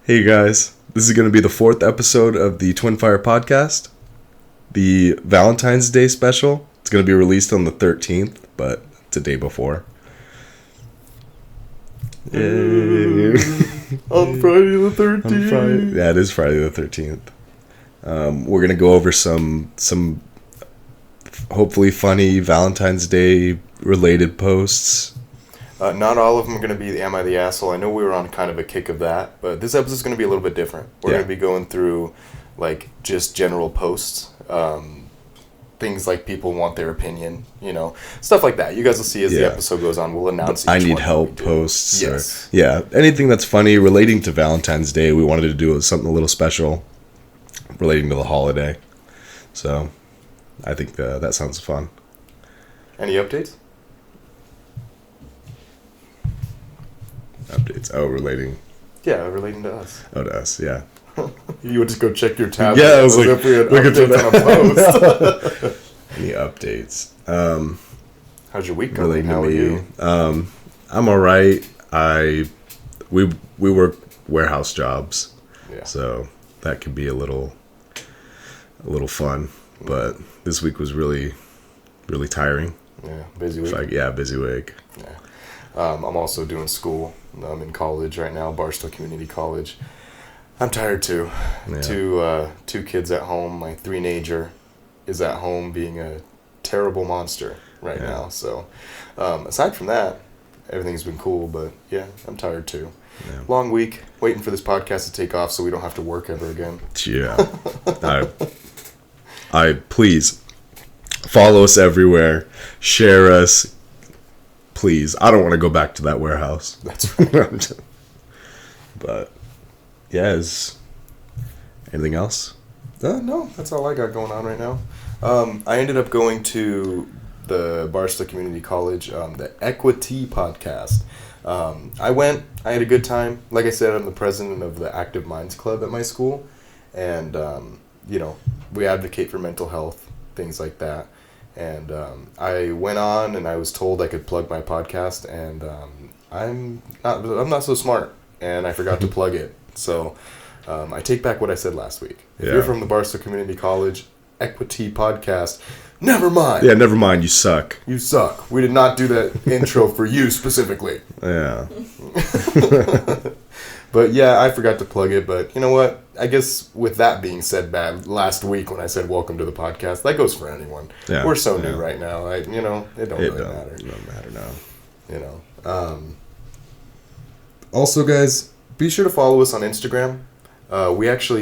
Hey guys, this is going to be the 4th episode of the Twinfire podcast, the Valentines Day special. It's going to be released on the 13th, but it's a day before. Yay. On Friday the 13th. Yeah, it is Friday the 13th. We're going to go over some hopefully funny Valentine's Day related posts. Not all of them are going to be the Am I the Asshole? I know we were on kind of a kick of that, but this episode is going to be a little bit different. We're going to be going through like just general posts, things like people want their opinion, stuff like that. You guys will see as the episode goes on. We'll announce each I need one help posts. Yes. Anything that's funny relating to Valentine's Day. We wanted to do something a little special relating to the holiday. So I think that sounds fun. Any updates? Relating. Yeah, relating to us. Oh, to us, yeah. You would just go check your tab. Yeah, I was like, if we had look at updates on a post. Any updates? How's your week going? Relating How to are me, you? I'm all right. We work warehouse jobs, so that could be a little fun. But this week was really, really tiring. Yeah, busy week. Busy week. Yeah. I'm also doing school. I'm in college right now, Barstow Community College. I'm tired too. Yeah. Two kids at home. My three-nager is at home being a terrible monster right now. So aside from that, everything's been cool. But yeah, I'm tired too. Yeah. Long week, waiting for this podcast to take off so we don't have to work ever again. Yeah. I please follow us everywhere. Share us. Please, I don't want to go back to that warehouse. That's right. But, is anything else? No, that's all I got going on right now. I ended up going to the Barstow Community College, the Equity podcast. I had a good time. Like I said, I'm the president of the Active Minds Club at my school. And, we advocate for mental health, things like that. And I went on and I was told I could plug my podcast, and I'm not so smart, and I forgot to plug it. So I take back what I said last week. If you're from the Barstow Community College Equity podcast, never mind. Yeah, never mind. You suck. You suck. We did not do that intro for you specifically. Yeah. But yeah, I forgot to plug it. But you know what? I guess with that being said, last week when I said welcome to the podcast, that goes for anyone. Yeah, we're so new right now. It don't really matter. It don't matter now. Also, guys, be sure to follow us on Instagram.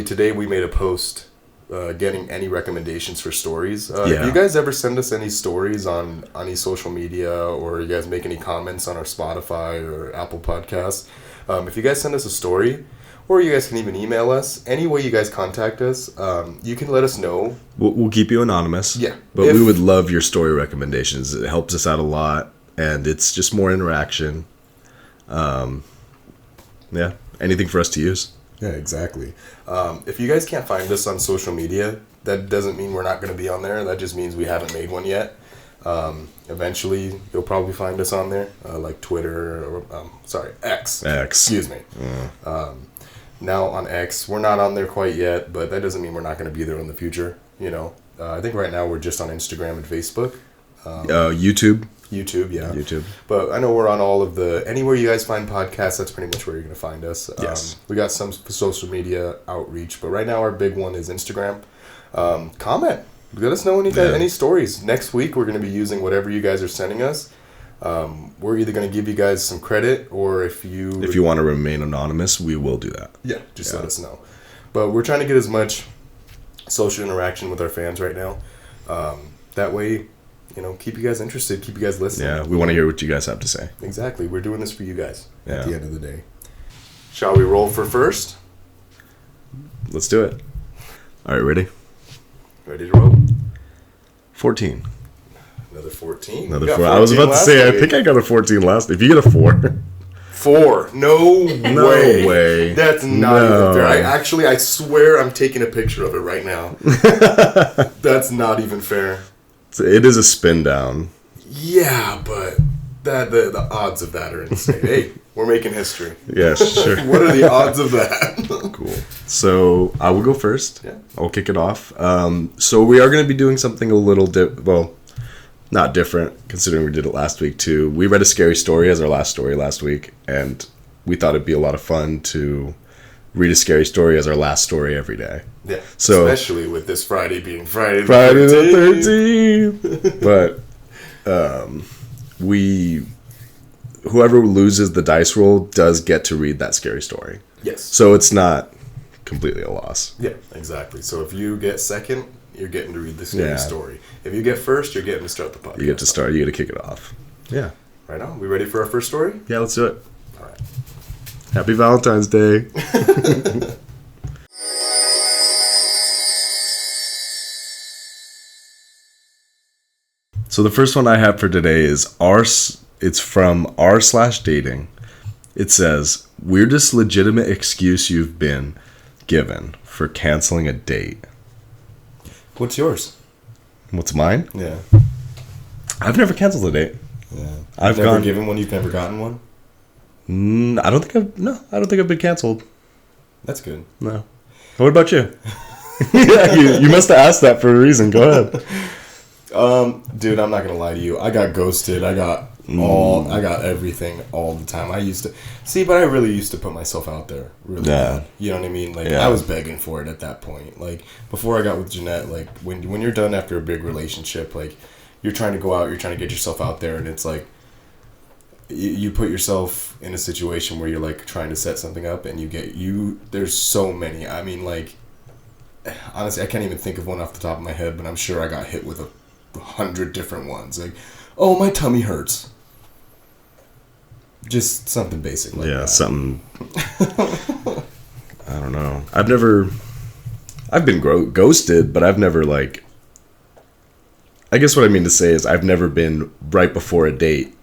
Today we made a post getting any recommendations for stories. If you guys ever send us any stories on any social media, or you guys make any comments on our Spotify or Apple Podcasts, if you guys send us a story, or you guys can even email us, any way you guys contact us, you can let us know. We'll keep you anonymous. Yeah. But we would love your story recommendations. It helps us out a lot, and it's just more interaction. Anything for us to use. Yeah, exactly. If you guys can't find us on social media, that doesn't mean we're not going to be on there. That just means we haven't made one yet. Eventually, you'll probably find us on there, like Twitter, or X. Excuse me. Now on X, we're not on there quite yet, but that doesn't mean we're not going to be there in the future. I think right now we're just on Instagram and Facebook. YouTube. YouTube, yeah. YouTube. But I know we're on all of anywhere you guys find podcasts, that's pretty much where you're going to find us. Yes. We got some social media outreach, but right now our big one is Instagram. Comment. Let us know any stories. Next week we're going to be using whatever you guys are sending us. We're either going to give you guys some credit, or if you want to remain anonymous, we will do that. Yeah, just let us know. But we're trying to get as much social interaction with our fans right now. That way, keep you guys interested, keep you guys listening. Yeah, we want to hear what you guys have to say. Exactly. We're doing this for you guys at the end of the day. Shall we roll for first? Let's do it. All right, ready? Ready to roll? 14. Another 14? Another 4. I was about to say, I think I got a 14 last. If you get a 4. 4. No way. That's not even fair. I swear I'm taking a picture of it right now. That's not even fair. It is a spin down. Yeah, but the odds of that are insane. Hey, we're making history. Yes, sure. What are the odds of that? So I will go first. Yeah. I'll kick it off. So we are going to be doing something a little not different, considering we did it last week too. We read a scary story as our last story last week, and we thought it'd be a lot of fun to read a scary story as our last story every day. Yeah. So, especially with this Friday being Friday the 13th. But whoever loses the dice roll does get to read that scary story. Yes. So it's not completely a loss. Yeah, exactly. So if you get second, you're getting to read the scary story. If you get first, you're getting to start the podcast. You get to start. You get to kick it off. Yeah. Right on. We ready for our first story? Yeah, let's do it. All right. Happy Valentine's Day. So the first one I have for today is it's from r/dating. It says, weirdest legitimate excuse you've been given for canceling a date. What's yours? What's mine? Yeah. I've never canceled a date. Yeah. I've never gone given one. You've never gotten one. I don't think I've been canceled. That's good. No. What about you? Yeah, you must have asked that for a reason. Go ahead. Dude, I'm not gonna lie to you. I got ghosted. I got everything all the time. I really used to put myself out there. Really bad. You know what I mean? Like, I was begging for it at that point. Like, before I got with Jeanette, like, when you're done after a big relationship, like, you're trying to go out, you're trying to get yourself out there, and it's like, you put yourself in a situation where you're, like, trying to set something up, and there's so many. I mean, like, honestly, I can't even think of one off the top of my head, but I'm sure I got hit with 100 different ones. Like, oh, my tummy hurts. Just something basic like that. Yeah, something. I don't know. I've been ghosted, but I've never, like, I guess what I mean to say is I've never been right before a date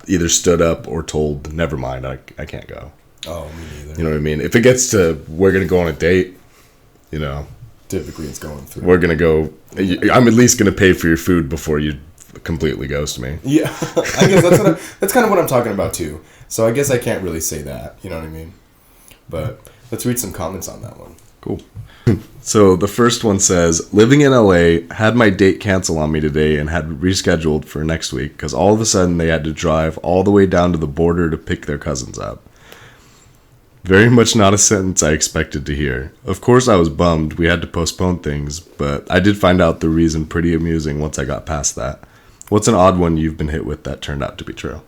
either stood up or told, never mind, I can't go. Oh, me neither. You know what I mean? If it gets to, we're going to go on a date, you know. Typically it's going through. We're going to go, I'm at least going to pay for your food before you completely ghost me. Yeah, I guess that's kind of what I'm talking about too. So I guess I can't really say that, you know what I mean? But let's read some comments on that one. Cool. So the first one says, living in LA, had my date cancel on me today and had rescheduled for next week because all of a sudden they had to drive all the way down to the border to pick their cousins up. Very much not a sentence I expected to hear. Of course I was bummed we had to postpone things, but I did find out the reason pretty amusing once I got past that. What's an odd one you've been hit with that turned out to be true?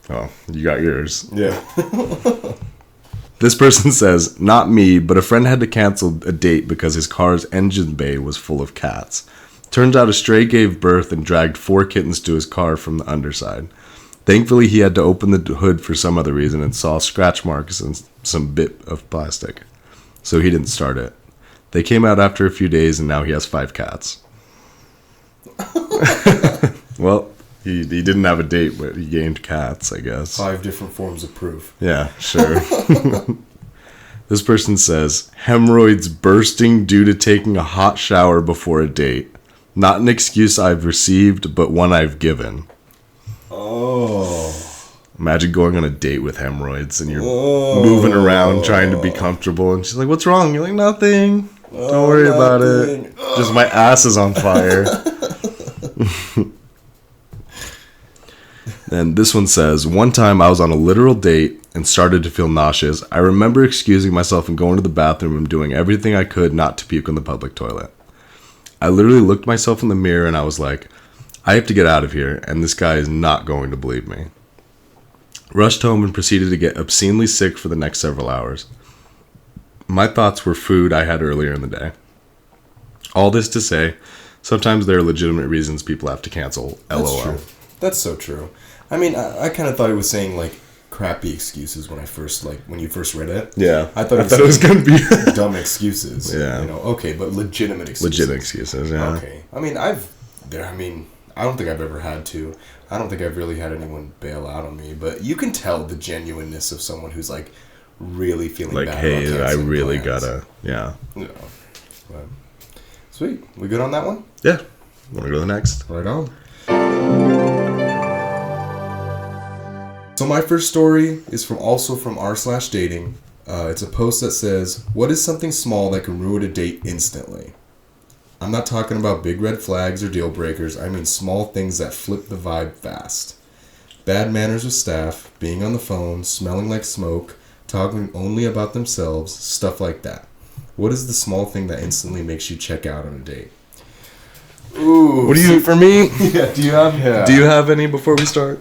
Oh, you got yours. Yeah. This person says, not me, but a friend had to cancel a date because his car's engine bay was full of cats. Turns out a stray gave birth and dragged 4 kittens to his car from the underside. Thankfully, he had to open the hood for some other reason and saw scratch marks and some bit of plastic. So he didn't start it. They came out after a few days and now he has 5 cats. Well, he didn't have a date, but he gained cats, I guess. 5 different forms of proof. Yeah, sure. This person says, hemorrhoids bursting due to taking a hot shower before a date. Not an excuse I've received, but one I've given. Oh. Imagine going on a date with hemorrhoids and you're moving around trying to be comfortable. And she's like, what's wrong? You're like, nothing. Don't worry about it. Just my ass is on fire. And this one says, one time I was on a literal date and started to feel nauseous. I remember excusing myself and going to the bathroom and doing everything I could not to puke in the public toilet. I literally looked myself in the mirror and I was like, I have to get out of here, and this guy is not going to believe me. Rushed home and proceeded to get obscenely sick for the next several hours. My thoughts were food I had earlier in the day. All this to say, sometimes there are legitimate reasons people have to cancel. LOL. That's true. That's so true. I mean, I kind of thought it was saying, like, crappy excuses when you first read it. Yeah. I thought it was going to be dumb excuses. Yeah. You know, okay, but legitimate excuses. Legitimate excuses, yeah. Okay. I mean, I don't think I've ever had to. I don't think I've really had anyone bail out on me, but you can tell the genuineness of someone who's, like, really feeling like, bad. Like, hey, I really plans. gotta, yeah. You know, but, sweet. We good on that one? Yeah. Want to go to the next? Right on. So my first story is also from r/dating, It's a post that says, "What is something small that can ruin a date instantly?" I'm not talking about big red flags or deal breakers. I mean small things that flip the vibe fast. Bad manners with staff, being on the phone, smelling like smoke, talking only about themselves, stuff like that. What is the small thing that instantly makes you check out on a date? Ooh, what do you for me? Yeah, do you have any before we start?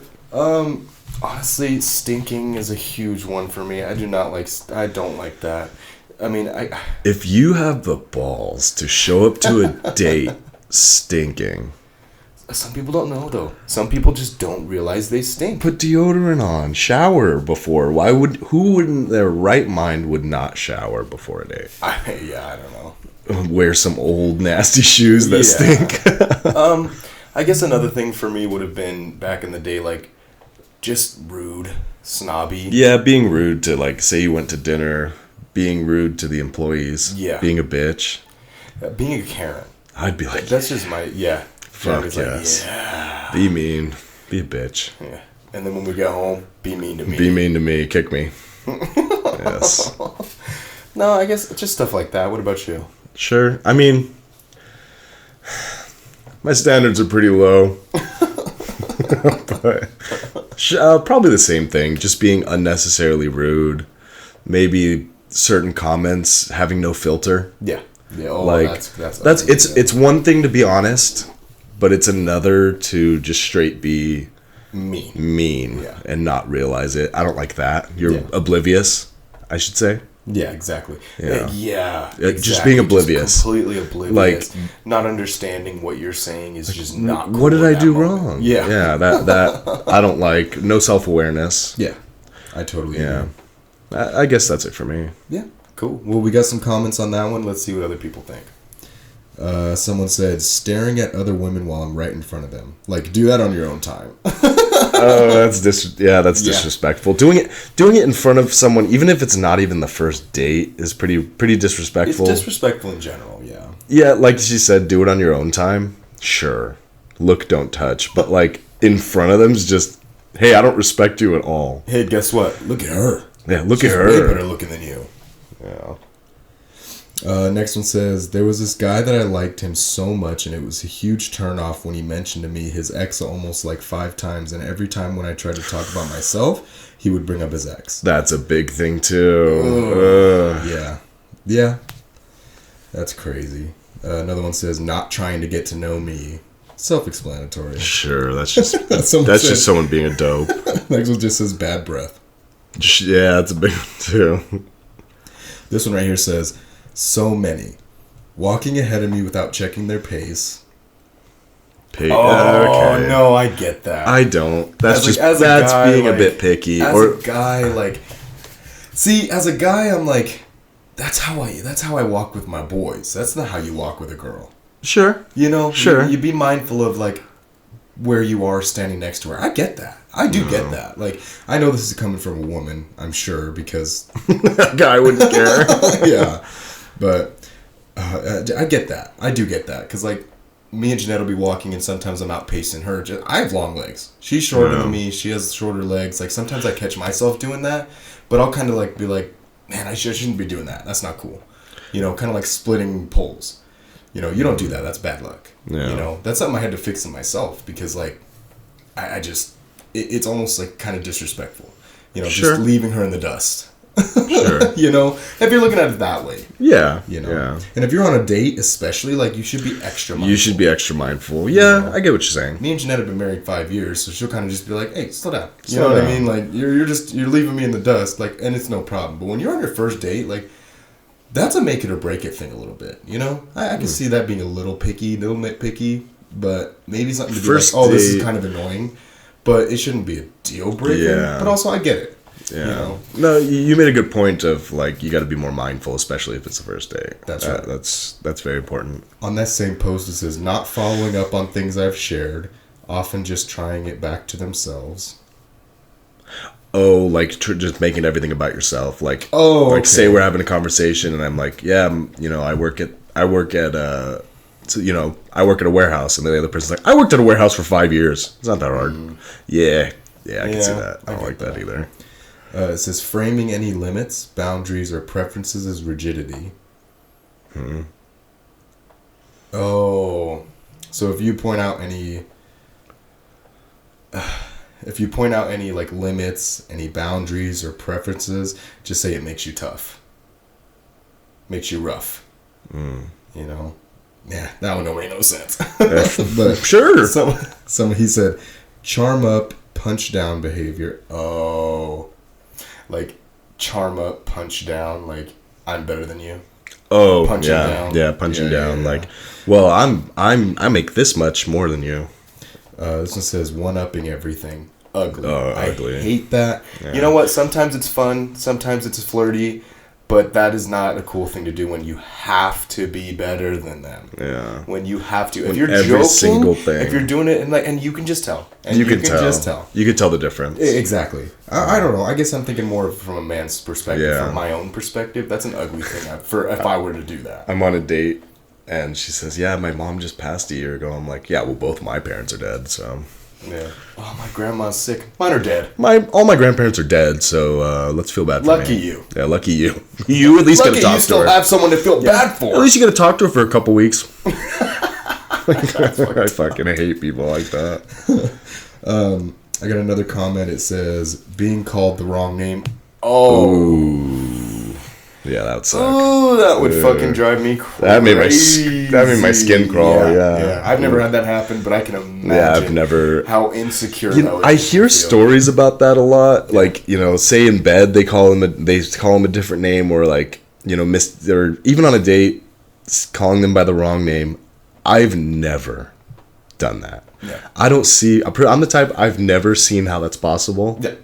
Honestly, stinking is a huge one for me. I don't like that. I mean, if you have the balls to show up to a date stinking. Some people don't know, though. Some people just don't realize they stink. Put deodorant on. Shower before. Who in their right mind would not shower before a date? I don't know. Wear some old nasty shoes that stink. I guess another thing for me would have been back in the day, like, just rude, snobby. Yeah, being rude to, like, say you went to dinner, being rude to the employees. Yeah. Being a bitch. Being a Karen. I'd be like... That's just my... Yeah. Fuck yes. Like, yeah. Be mean. Be a bitch. Yeah. And then when we get home, be mean to me. Be mean to me. Kick me. Yes. No, I guess just stuff like that. What about you? Sure. I mean, my standards are pretty low. But probably the same thing. Just being unnecessarily rude. Maybe certain comments having no filter. Yeah. Yeah. Oh, like it's one thing to be honest, but it's another to just straight be mean and not realize it. I don't like that. You're oblivious, I should say. Yeah, exactly. Yeah. Just being oblivious. Just completely oblivious. Like, not understanding what you're saying is just not cool. What did I do wrong? Yeah. Yeah, that I don't like. No self-awareness. Yeah. I totally agree. I guess that's it for me. Yeah. Cool. Well, we got some comments on that one. Let's see what other people think. Someone said, staring at other women while I'm right in front of them. Like, do that on your own time. Oh, that's disrespectful. Doing it in front of someone, even if it's not even the first date, is pretty disrespectful. It's disrespectful in general, yeah. Yeah, like she said, do it on your own time. Sure. Look, don't touch. But, like, in front of them is just, hey, I don't respect you at all. Hey, guess what? Look at her. Yeah, look She's at her. way better looking than you. Yeah. Next one says, there was this guy that I liked him so much, and it was a huge turnoff when he mentioned to me his ex almost like 5 times, and every time when I tried to talk about myself, he would bring up his ex. That's a big thing, too. Yeah. Yeah. That's crazy. Another one says, not trying to get to know me. Self-explanatory. Sure, that's just someone being a dope. Next one just says, bad breath. Yeah, that's a big one, too. This one right here says, so many. Walking ahead of me without checking their pace. Okay. No, I get that. I don't. That's being a bit picky. As a guy, like, see, as a guy, I'm like, that's how I walk with my boys. That's not how you walk with a girl. Sure. You know? Sure. You be mindful of, like, where you are standing next to her. I get that. I do get that. Like, I know this is coming from a woman, I'm sure, because... a guy wouldn't care. Yeah. But I get that. I do get that. Because, like, me and Jeanette will be walking, and sometimes I'm outpacing her. I have long legs. She's shorter than me. She has shorter legs. Like, sometimes I catch myself doing that. But I'll kind of, like, be like, man, I shouldn't be doing that. That's not cool. You know, kind of like splitting poles. You know, you don't do that. That's bad luck. Yeah. You know, that's something I had to fix in myself. Because, like, I just... It's almost, like, kind of disrespectful. You know, just leaving her in the dust. Sure. You know, if you're looking at it that way. Yeah. You know. Yeah. And if you're on a date, especially, like, you should be extra mindful. You should be extra mindful. Yeah, you know? I get what you're saying. Me and Jeanette have been married 5 years, so she'll kind of just be like, hey, slow down. You know what I mean? Like, you're leaving me in the dust, like, and it's no problem. But when you're on your first date, like, that's a make it or break it thing a little bit, you know? I can see that being a little nitpicky, but maybe something to be like, oh, this is kind of annoying. But it shouldn't be a deal breaker. Yeah. But also, I get it. Yeah. You know? No, you made a good point of, like, you got to be more mindful, especially if it's the first date. That's right. That's very important. On that same post, it says, not following up on things I've shared, often just trying it back to themselves. Oh, like just making everything about yourself. Like, say we're having a conversation, and I'm like, yeah, you know, I work at a warehouse, and the other person's like, I worked at a warehouse for 5 years. It's not that hard. Yeah, I can see that. I don't like that either. It says framing any limits, boundaries, or preferences as rigidity. Oh, so if you point out any like limits, any boundaries or preferences, just say it makes you tough, makes you rough. You know, yeah, that one don't make no sense. But sure. Some he said, charm up, punch down behavior. Oh, like charm up, punch down. Like I'm better than you. Oh, punching down. Yeah, punching down. Like, well, I make this much more than you. This one says one-upping everything. Ugly. Oh, ugly. I hate that. Yeah. You know what? Sometimes it's fun. Sometimes it's flirty. But that is not a cool thing to do when you have to be better than them. Yeah. When you have to. If when you're every joking, single thing. if you're doing it, and you can just tell. And you can just tell. You can tell the difference. Exactly. I don't know. I guess I'm thinking more from a man's perspective. Yeah. From my own perspective. That's an ugly thing if I were to do that. I'm on a date, and she says, yeah, my mom just passed a year ago. I'm like, yeah, well, both my parents are dead, so... Yeah. Oh, my grandma's sick. Mine are dead. All my grandparents are dead, so let's feel bad for me. Lucky you. Yeah, lucky you. You at least get to talk to her. Lucky you still have someone to feel bad for. At least you get to talk to her for a couple weeks. I fucking hate people like that. I got another comment. It says, being called the wrong name. Oh. Ooh. Yeah, that would suck. Oh, that would fucking drive me crazy. That made my skin crawl, yeah. I've never had that happen, but I can imagine I've never... how insecure that would I hear stories about that a lot. Yeah. Like, say in bed they call him a different name, or like, or even on a date calling them by the wrong name. I've never done that. Yeah. I'm the type, I've never seen how that's possible. Yeah.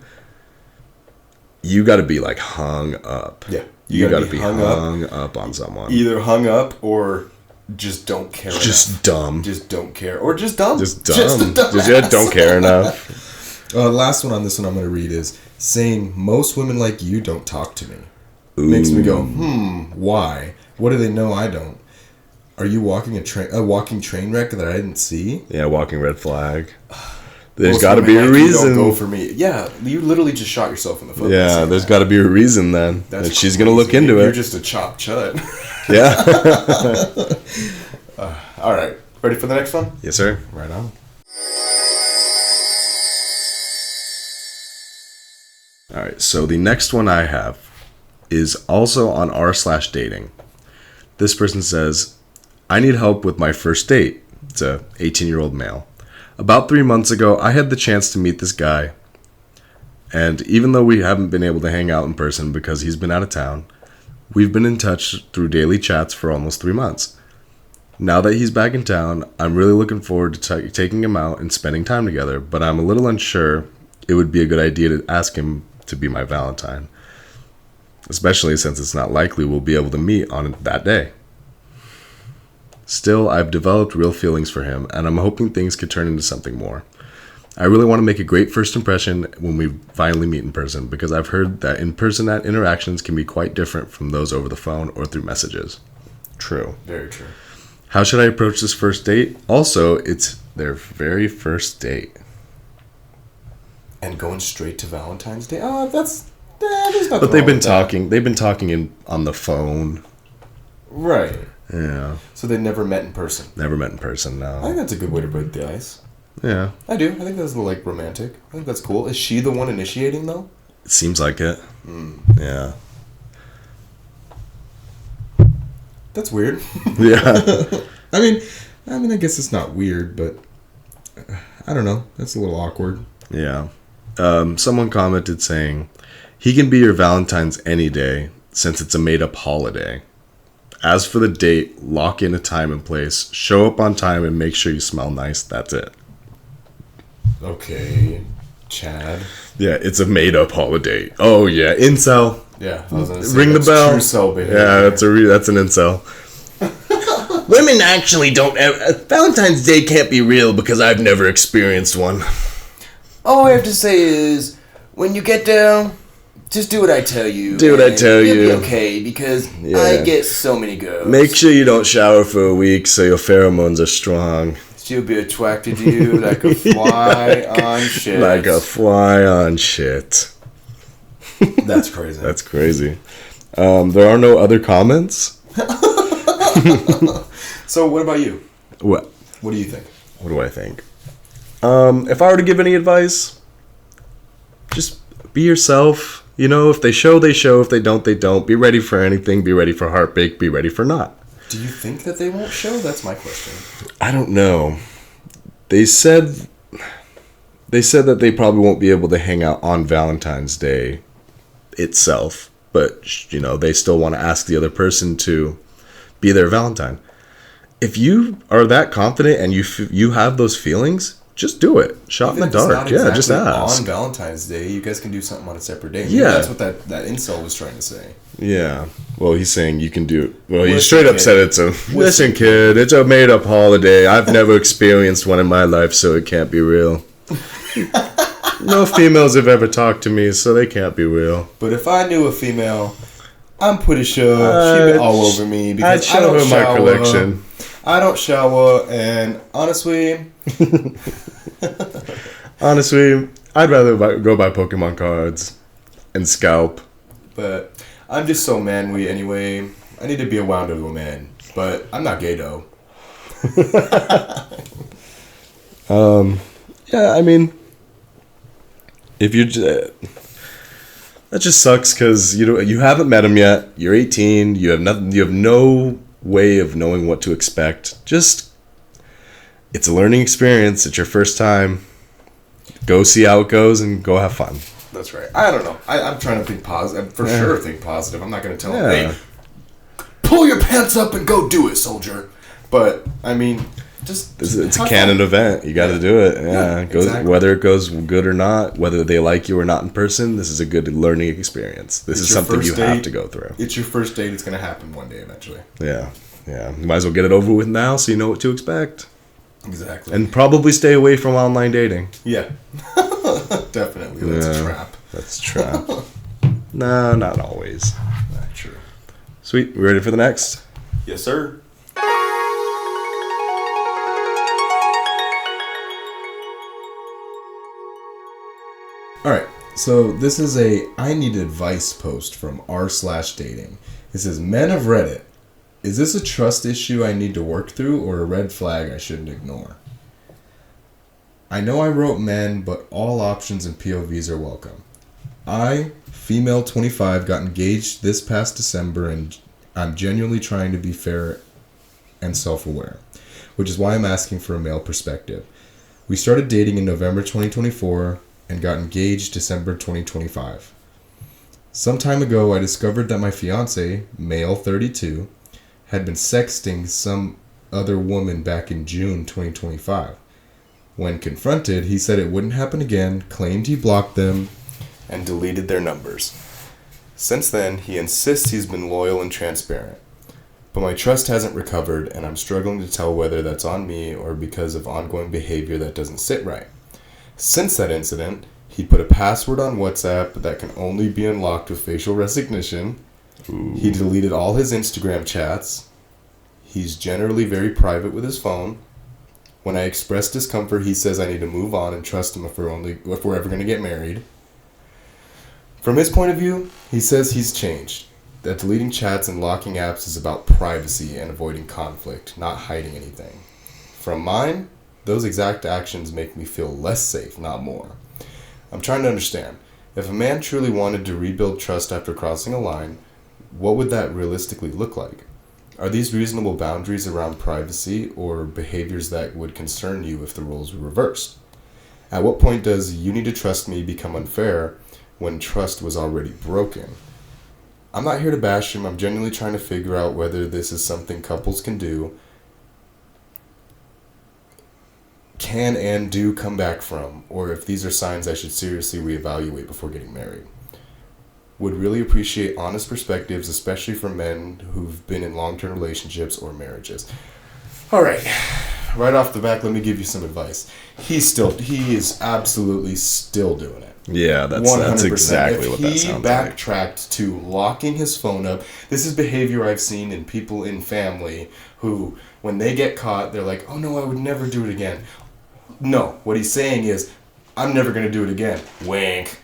You got to be like hung up. Yeah. You got to be hung up on someone. Either hung up or just don't care just enough. Dumb. Just don't care. Or just dumb. Just dumb. Just don't care enough. The last one on this one I'm going to read is saying, most women like you don't talk to me. Makes me go, why? What do they know I don't? Are you walking a walking train wreck that I didn't see? Yeah, walking red flag. There's got to be a reason. Don't go for me. Yeah, you literally just shot yourself in the foot. Yeah, there's got to be a reason then. And she's going to look into it. You're just a chopped chud. Yeah. All right. Ready for the next one? Yes, sir. Right on. All right. So the next one I have is also on r/dating. This person says, I need help with my first date. It's a 18-year-old male. About 3 months ago, I had the chance to meet this guy, and even though we haven't been able to hang out in person because he's been out of town, we've been in touch through daily chats for almost 3 months. Now that he's back in town, I'm really looking forward to taking him out and spending time together, but I'm a little unsure it would be a good idea to ask him to be my Valentine, especially since it's not likely we'll be able to meet on that day. Still, I've developed real feelings for him, and I'm hoping things could turn into something more. I really want to make a great first impression when we finally meet in person, because I've heard that in-person interactions can be quite different from those over the phone or through messages. True. Very true. How should I approach this first date? Also, it's their very first date. And going straight to Valentine's Day? Oh, there's nothing But they've been talking on the phone. Right. Yeah. So they never met in person? Never met in person, no. I think that's a good way to break the ice. Yeah. I do. I think that's, romantic. I think that's cool. Is she the one initiating, though? It seems like it. Yeah. That's weird. Yeah. I mean, I guess it's not weird, but I don't know. That's a little awkward. Yeah. Someone commented saying, he can be your Valentine's any day since it's a made-up holiday. As for the date, lock in a time and place, show up on time, and make sure you smell nice. That's it. Okay, Chad. Yeah, it's a made-up holiday. Oh, yeah. Incel. Yeah. I was gonna say, ring the bell. True cell behavior. Yeah, that's an incel. Women actually don't... Valentine's Day can't be real because I've never experienced one. All I have to say is, when you get down... Just do what I tell you. Do what I tell you. You'll be okay, because I get so many girls. Make sure you don't shower for a week so your pheromones are strong. She'll be attracted to you like a fly on shit. Like a fly on shit. That's crazy. That's crazy. There are no other comments. So what about you? What? What do you think? What do I think? If I were to give any advice, just be yourself. You know, if they show, they show. If they don't, they don't. Be ready for anything. Be ready for heartbreak. Be ready for not. Do you think that they won't show? That's my question. I don't know. They said that they probably won't be able to hang out on Valentine's Day itself, but you know, they still want to ask the other person to be their Valentine. If you are that confident and you have those feelings, just do it. Shot in the dark. Yeah, just ask. On Valentine's Day, you guys can do something on a separate day. Yeah. That's what that incel was trying to say. Yeah. Well, he's saying you can do... Well, he straight up said it's a... Listen, kid, it's a made-up holiday. I've never experienced one in my life, so it can't be real. No females have ever talked to me, so they can't be real. But if I knew a female, I'm pretty sure she'd be all over me because I'd show her my collection. I don't shower, and honestly, I'd rather go buy Pokemon cards and scalp. But I'm just so manly anyway. I need to be around a man, but I'm not gay though. Yeah, I mean, if you that just sucks because you haven't met him yet. You're 18. You have nothing. You have no way of knowing what to expect. Just, it's a learning experience. It's your first time. Go see how it goes and go have fun. That's right. I don't know. I'm trying to think positive. For sure think positive. I'm not going to tell him, hey, pull your pants up and go do it, soldier. But, I mean, it's a canon event. You got to do it. Yeah, exactly. Whether it goes good or not, whether they like you or not in person, this is a good learning experience. This is something you have to go through. It's your first date. It's going to happen one day eventually. Yeah. You might as well get it over with now so you know what to expect. Exactly. And probably stay away from online dating. Yeah. Definitely. That's a trap. That's a trap. No, not always. Not true. Sweet. We ready for the next? Yes, sir. Alright, so this is a I need advice post from r/dating. It says, men of Reddit, is this a trust issue I need to work through or a red flag I shouldn't ignore? I know I wrote men, but all options and POVs are welcome. I, female 25, got engaged this past December and I'm genuinely trying to be fair and self-aware, which is why I'm asking for a male perspective. We started dating in November 2024 and got engaged December 2025. Some time ago, I discovered that my fiance, male 32, had been sexting some other woman back in June 2025. When confronted, he said it wouldn't happen again, claimed he blocked them, and deleted their numbers. Since then, he insists he's been loyal and transparent. But my trust hasn't recovered, and I'm struggling to tell whether that's on me or because of ongoing behavior that doesn't sit right. Since that incident, he put a password on WhatsApp that can only be unlocked with facial recognition. Ooh. He deleted all his Instagram chats. He's generally very private with his phone. When I express discomfort, he says I need to move on and trust him if we're ever going to get married. From his point of view, he says he's changed. That deleting chats and locking apps is about privacy and avoiding conflict, not hiding anything. From mine, those exact actions make me feel less safe, not more. I'm trying to understand. If a man truly wanted to rebuild trust after crossing a line, what would that realistically look like? Are these reasonable boundaries around privacy or behaviors that would concern you if the roles were reversed? At what point does "you need to trust me" become unfair when trust was already broken? I'm not here to bash him. I'm genuinely trying to figure out whether this is something couples can and do come back from, or if these are signs I should seriously reevaluate before getting married. Would really appreciate honest perspectives, especially from men who've been in long-term relationships or marriages. All right. Right off the bat, let me give you some advice. He is absolutely still doing it. Yeah, that's exactly what that sounds like. If he backtracked to locking his phone up, this is behavior I've seen in people in family who, when they get caught, they're like, oh no, I would never do it again. No, what he's saying is, I'm never going to do it again. Wink.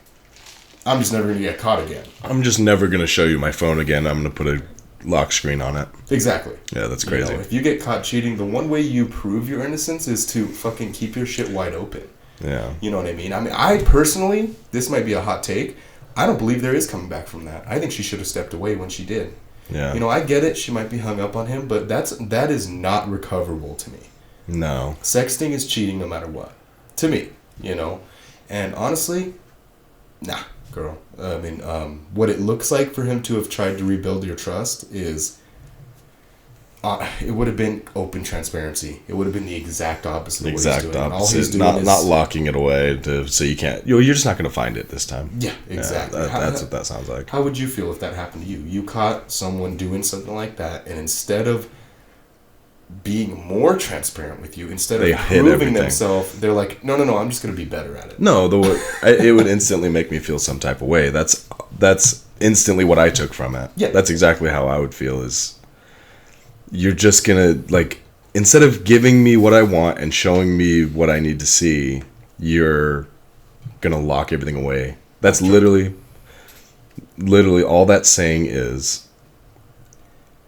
I'm just never going to get caught again. I'm just never going to show you my phone again. I'm going to put a lock screen on it. Exactly. Yeah, that's crazy. You know, if you get caught cheating, the one way you prove your innocence is to fucking keep your shit wide open. Yeah. You know what I mean? I mean, I personally, this might be a hot take, I don't believe there is coming back from that. I think she should have stepped away when she did. Yeah. You know, I get it. She might be hung up on him, but that is not recoverable to me. No. Sexting is cheating no matter what. To me, you know. And honestly, nah, girl. I mean, what it looks like for him to have tried to rebuild your trust is... it would have been open transparency. It would have been the exact opposite of what he's doing. Opposite. All he's doing not locking it away so you can't... You're just not going to find it this time. Yeah, exactly. Yeah, that's what that sounds like. How would you feel if that happened to you? You caught someone doing something like that, and instead of being more transparent with you, instead of proving themselves, they're like, no, I'm just going to be better at it. No, it would instantly make me feel some type of way. That's instantly what I took from it. Yeah. That's exactly how I would feel is... You're just gonna, like, instead of giving me what I want and showing me what I need to see, you're gonna lock everything away. That's literally all that's saying is,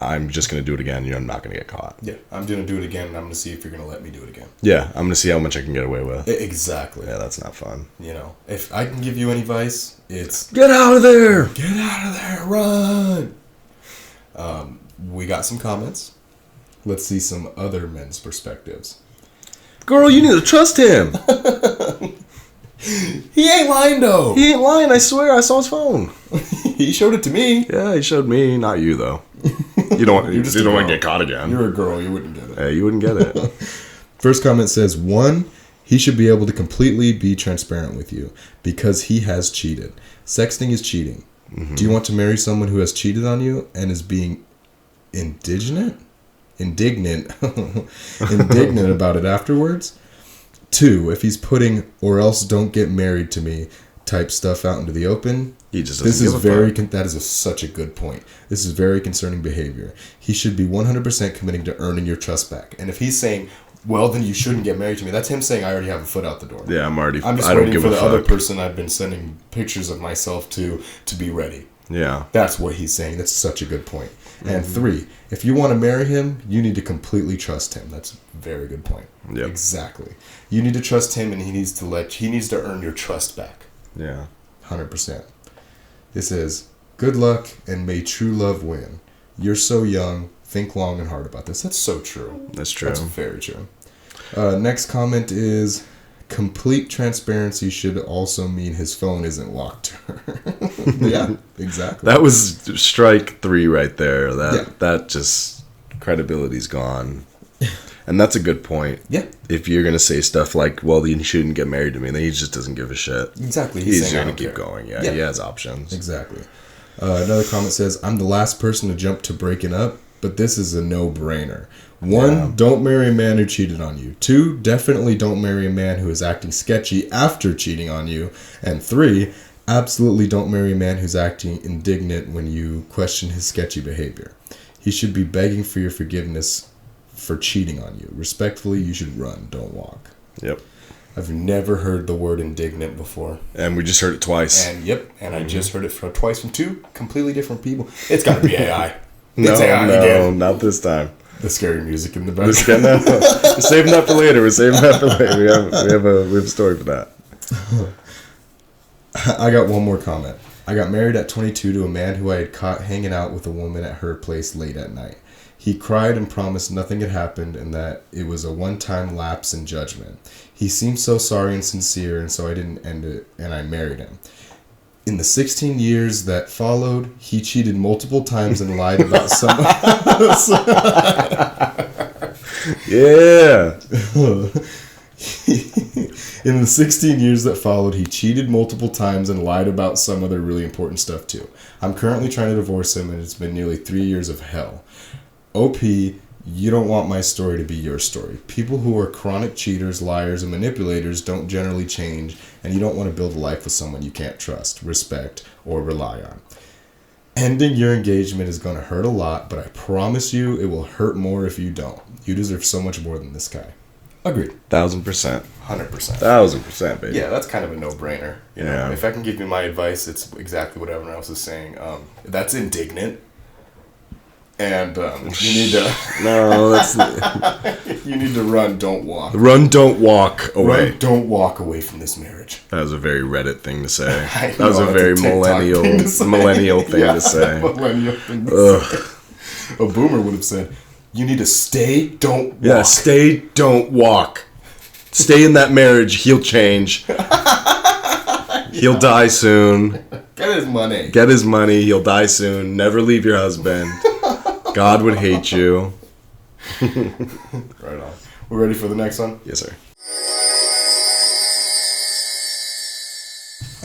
I'm just gonna do it again. I'm not gonna get caught. Yeah, I'm gonna do it again, and I'm gonna see if you're gonna let me do it again. Yeah, I'm gonna see how much I can get away with. Exactly. Yeah, that's not fun. You know, if I can give you any advice, it's... Get out of there! Get out of there! Run! We got some comments. Let's see some other men's perspectives. Girl, you need to trust him. He ain't lying, though. He ain't lying, I swear. I saw his phone. He showed it to me. Yeah, he showed me, not you, though. You don't want to get caught again. You're a girl. You wouldn't get it. Hey, you wouldn't get it. First comment says, 1, he should be able to completely be transparent with you because he has cheated. Sexting is cheating. Mm-hmm. Do you want to marry someone who has cheated on you and is being indignant about it afterwards? 2, if he's putting "or else don't get married to me" type stuff out into the open, he just doesn't that is such a good point. This is very concerning behavior. He should be 100% committing to earning your trust back. And if he's saying, well, then you shouldn't get married to me, that's him saying, I already have a foot out the door. Yeah, I'm just waiting for the other person I've been sending pictures of myself to be ready. Yeah. That's what he's saying. That's such a good point. Mm-hmm. And 3, if you want to marry him, you need to completely trust him. That's a very good point. Yep. Exactly. You need to trust him, and he needs to earn your trust back. Yeah. 100%. It says, good luck and may true love win. You're so young. Think long and hard about this. That's so true. That's true. That's very true. Next comment is, complete transparency should also mean his phone isn't locked. Yeah, exactly. That was strike 3 right there. That just, credibility's gone. And that's a good point. Yeah. If you're going to say stuff like, well, you shouldn't get married to me, then he just doesn't give a shit. Exactly. He's going to keep going. Yeah, he has options. Exactly. Another comment says, I'm the last person to jump to breaking up, but this is a no-brainer. 1, don't marry a man who cheated on you. 2, definitely don't marry a man who is acting sketchy after cheating on you. And 3, absolutely don't marry a man who's acting indignant when you question his sketchy behavior. He should be begging for your forgiveness for cheating on you. Respectfully, you should run, don't walk. Yep. I've never heard the word indignant before. And we just heard it twice. And I just heard it twice from 2 completely different people. It's got to be AI. It's AI again. Not this time. The scary music in the background. We're saving that for later. We have a story for that. I got one more comment. I got married at 22 to a man who I had caught hanging out with a woman at her place late at night. He cried and promised nothing had happened and that it was a one-time lapse in judgment. He seemed so sorry and sincere, and so I didn't end it, and I married him. In the 16 years that followed, he cheated multiple times and lied about someone else. Yeah. In the 16 years that followed, he cheated multiple times and lied about some other really important stuff too. I'm currently trying to divorce him, and it's been nearly 3 years of hell. OP, you don't want my story to be your story. People who are chronic cheaters, liars, and manipulators don't generally change, and you don't want to build a life with someone you can't trust, respect, or rely on. Ending your engagement is going to hurt a lot, but I promise you it will hurt more if you don't. You deserve so much more than this guy. Agreed. 1,000%. 100%. 1,000%, baby. Yeah, that's kind of a no-brainer. You know, if I can give you my advice, it's exactly what everyone else is saying. That's indignant. And you need to... No, that's... You need to run, don't walk. Run, don't walk away. Run, don't walk away from this marriage. That was a very Reddit thing to say. That was a very millennial thing to say. Millennial thing to say. A boomer would have said, you need to stay, don't walk. Yeah, stay, don't walk. Stay in that marriage, he'll change. He'll die soon. Get his money. Get his money, he'll die soon. Never leave your husband. God would hate you. Right on. We're ready for the next one? Yes, sir.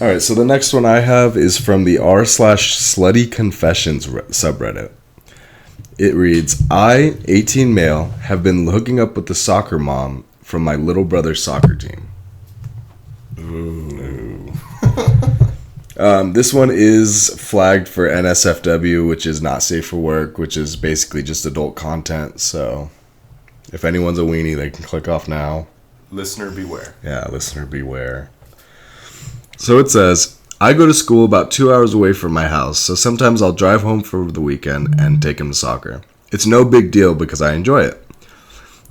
Alright, so the next one I have is from the r/slutty confessions subreddit. It reads, I, 18 male, have been hooking up with the soccer mom from my little brother's soccer team. Ooh. This one is flagged for NSFW, which is not safe for work, which is basically just adult content. So if anyone's a weenie, they can click off now. Listener beware. Yeah, listener beware. So it says, I go to school about 2 hours away from my house, so sometimes I'll drive home for the weekend and take him to soccer. It's no big deal because I enjoy it.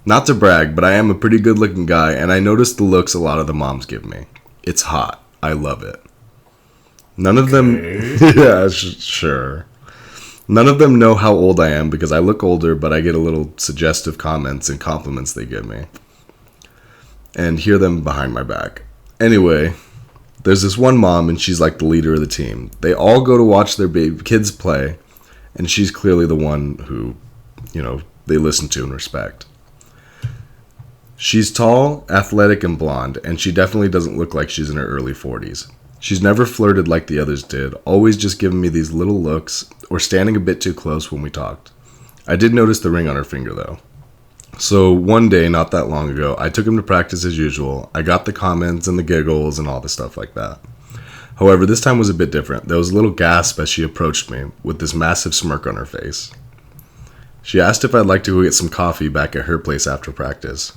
Not to brag, but I am a pretty good looking guy, and I notice the looks a lot of the moms give me. It's hot. I love it. None of them... Yeah, sure. None of them know how old I am because I look older, but I get a little suggestive comments and compliments they give me. And hear them behind my back. Anyway, there's this one mom, and she's like the leader of the team. They all go to watch their baby kids play, and she's clearly the one who, you know, they listen to and respect. She's tall, athletic, and blonde, and she definitely doesn't look like she's in her early 40s. She's never flirted like the others did, always just giving me these little looks or standing a bit too close when we talked. I did notice the ring on her finger, though. So one day, not that long ago, I took him to practice as usual. I got the comments and the giggles and all the stuff like that. However, this time was a bit different. There was a little gasp as she approached me with this massive smirk on her face. She asked if I'd like to go get some coffee back at her place after practice.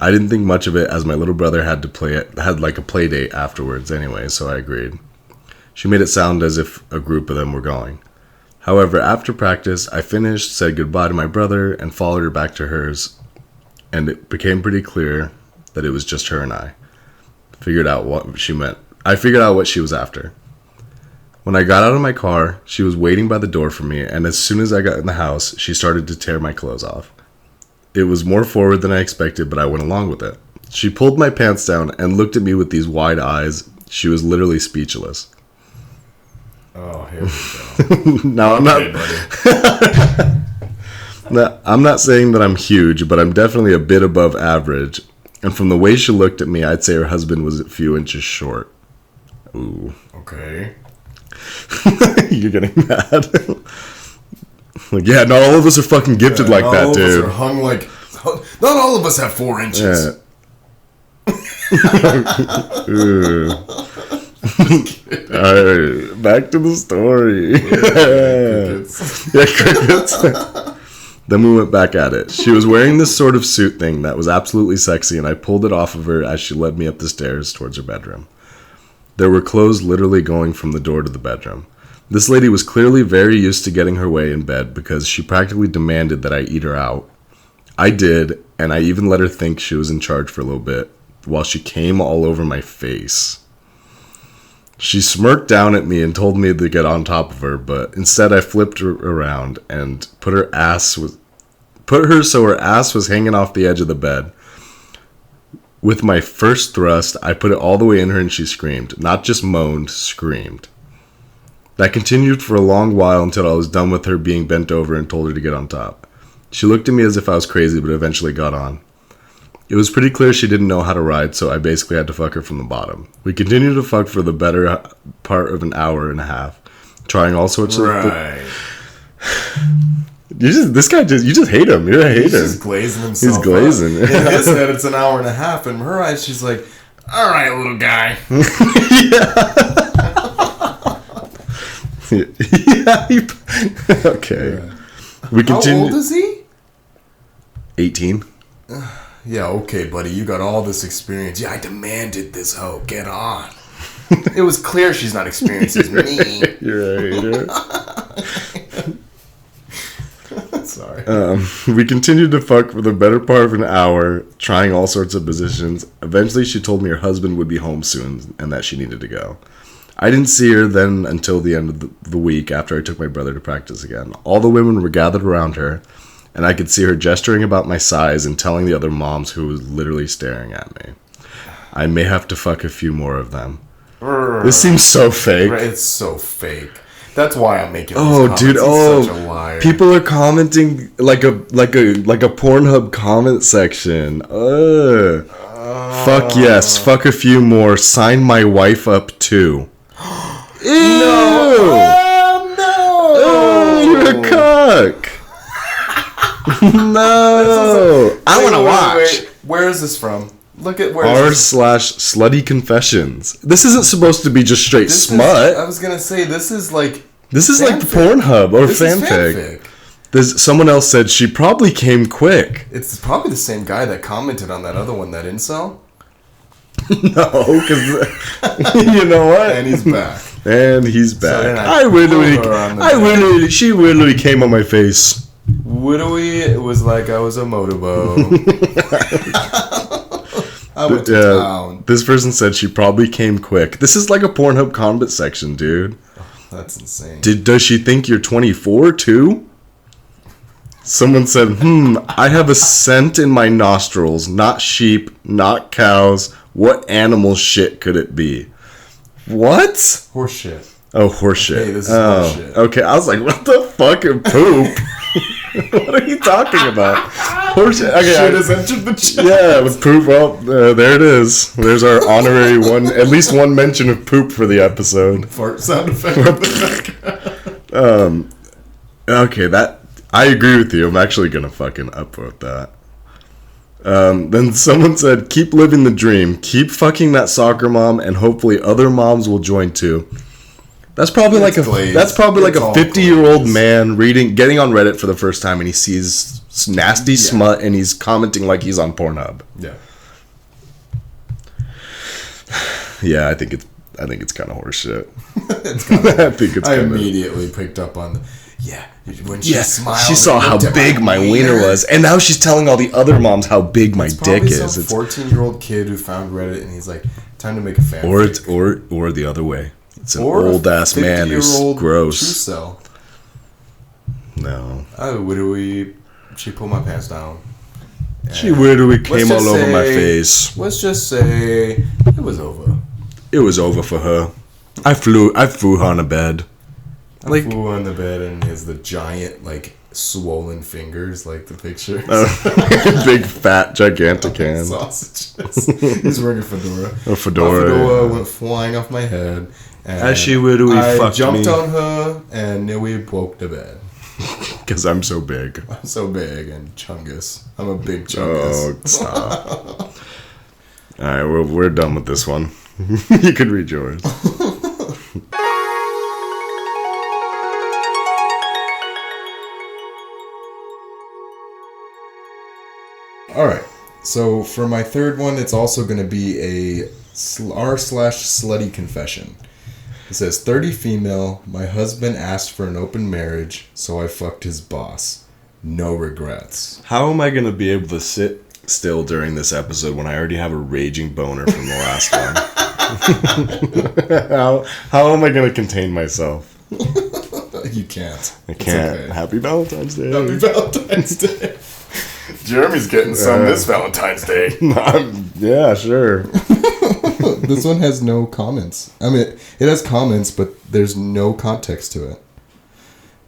I didn't think much of it as my little brother had like a play date afterwards anyway, so I agreed. She made it sound as if a group of them were going. However, after practice, I finished, said goodbye to my brother, and followed her back to hers, and it became pretty clear that it was just her and I. I figured out what she was after. When I got out of my car, she was waiting by the door for me, and as soon as I got in the house, she started to tear my clothes off. It was more forward than I expected, but I went along with it. She pulled my pants down and looked at me with these wide eyes. She was literally speechless. Oh, here we go. Now, I'm not saying that I'm huge, but I'm definitely a bit above average. And from the way she looked at me, I'd say her husband was a few inches short. Ooh. Okay. You're getting mad. Like, yeah, not all of us are fucking gifted like that, dude. All of us are hung like... Not all of us have 4 inches. Yeah. Alright, back to the story. Crickets. Then we went back at it. She was wearing this sort of suit thing that was absolutely sexy, and I pulled it off of her as she led me up the stairs towards her bedroom. There were clothes literally going from the door to the bedroom. This lady was clearly very used to getting her way in bed because she practically demanded that I eat her out. I did, and I even let her think she was in charge for a little bit, while she came all over my face. She smirked down at me and told me to get on top of her, but instead I flipped her around and put her so her ass was hanging off the edge of the bed. With my first thrust, I put it all the way in her and she screamed. Not just moaned, screamed. That continued for a long while until I was done with her being bent over and told her to get on top. She looked at me as if I was crazy, but eventually got on. It was pretty clear she didn't know how to ride, so I basically had to fuck her from the bottom. We continued to fuck for the better part of an hour and a half, trying all sorts of... You just hate him. You're a hater. He's just glazing himself. He's glazing. In his head, it's an hour and a half. In her eyes, she's like, all right, little guy. Okay. We continue. How old is he? 18. Yeah, okay, buddy, you got all this experience. Yeah, I demanded this hoe. Get on. It was clear she's not experienced as me. You're a hater. Sorry. We continued to fuck for the better part of an hour, trying all sorts of positions. Eventually, she told me her husband would be home soon and that she needed to go. I didn't see her then until the end of the week after I took my brother to practice again. All the women were gathered around her, and I could see her gesturing about my size and telling the other moms who was literally staring at me. I may have to fuck a few more of them. This seems so fake. Right, it's so fake. That's why I'm making these comments. Dude, He's such a liar. People are commenting like a Pornhub comment section. Fuck yes, fuck a few more. Sign my wife up too. Ew! No! Oh, you're a cuck. No! I want to watch. Wait. Where is this from? Look at where r/slutty confessions. This isn't supposed to be just straight smut. I was gonna say this is like Pornhub or fanfic. Someone else said she probably came quick. It's probably the same guy that commented on that other one, that incel. No, because you know what? And he's back. So she literally came on my face. Literally, it was like I was a motorboat. I went to town. This person said she probably came quick. This is like a Pornhub comment section, dude. Oh, that's insane. Does she think you're 24 too? Someone said, I have a scent in my nostrils. Not sheep, not cows. What animal shit could it be? What? Horse shit. Oh, horse shit. Hey, this is horse shit. Okay, I was like, what the fucking poop? What are you talking about? Horse shit. Okay, shit has entered the chat. Yeah, with poop. Well, there it is. There's our honorary one. At least one mention of poop for the episode. Fart sound effect. Okay, I agree with you. I'm actually gonna fucking upvote that. Then someone said, keep living the dream. Keep fucking that soccer mom, and hopefully other moms will join too. That's probably like a 50-year-old man getting on Reddit for the first time, and he sees nasty smut, and he's commenting like he's on Pornhub. Yeah. Yeah, I think it's kind of horseshit. I immediately picked up on the... Yeah, when she smiled, she saw how big my wiener was, and now she's telling all the other moms how big my dick is. It's 14-year-old kid who found Reddit, and he's like, "Time to make a fan." Or the other way. It's an old ass man who's gross. True cell. No. She pulled my pants down. She literally came all over my face. Let's just say it was over. It was over for her. I flew her on a bed. I flew on the bed, and he has the giant, like, swollen fingers, like the picture. Big, fat, gigantic hand. Sausages. He's wearing a fedora. A fedora. My fedora went flying off my head. And as she literally fucked me. I jumped on her, and we broke the bed. Because I'm so big. I'm so big, and chungus. I'm a big chungus. Oh, stop. Alright, we're done with this one. You can read yours. Alright, so for my third one, it's also going to be a r/slutty confession. It says, 30 female, my husband asked for an open marriage, so I fucked his boss. No regrets. How am I going to be able to sit still during this episode when I already have a raging boner from the last one? How am I going to contain myself? You can't. I can't. Okay. Happy Valentine's Day. Happy Valentine's Day. Jeremy's getting some this Valentine's Day. Yeah, sure. This one has no comments. I mean, it has comments, but there's no context to it.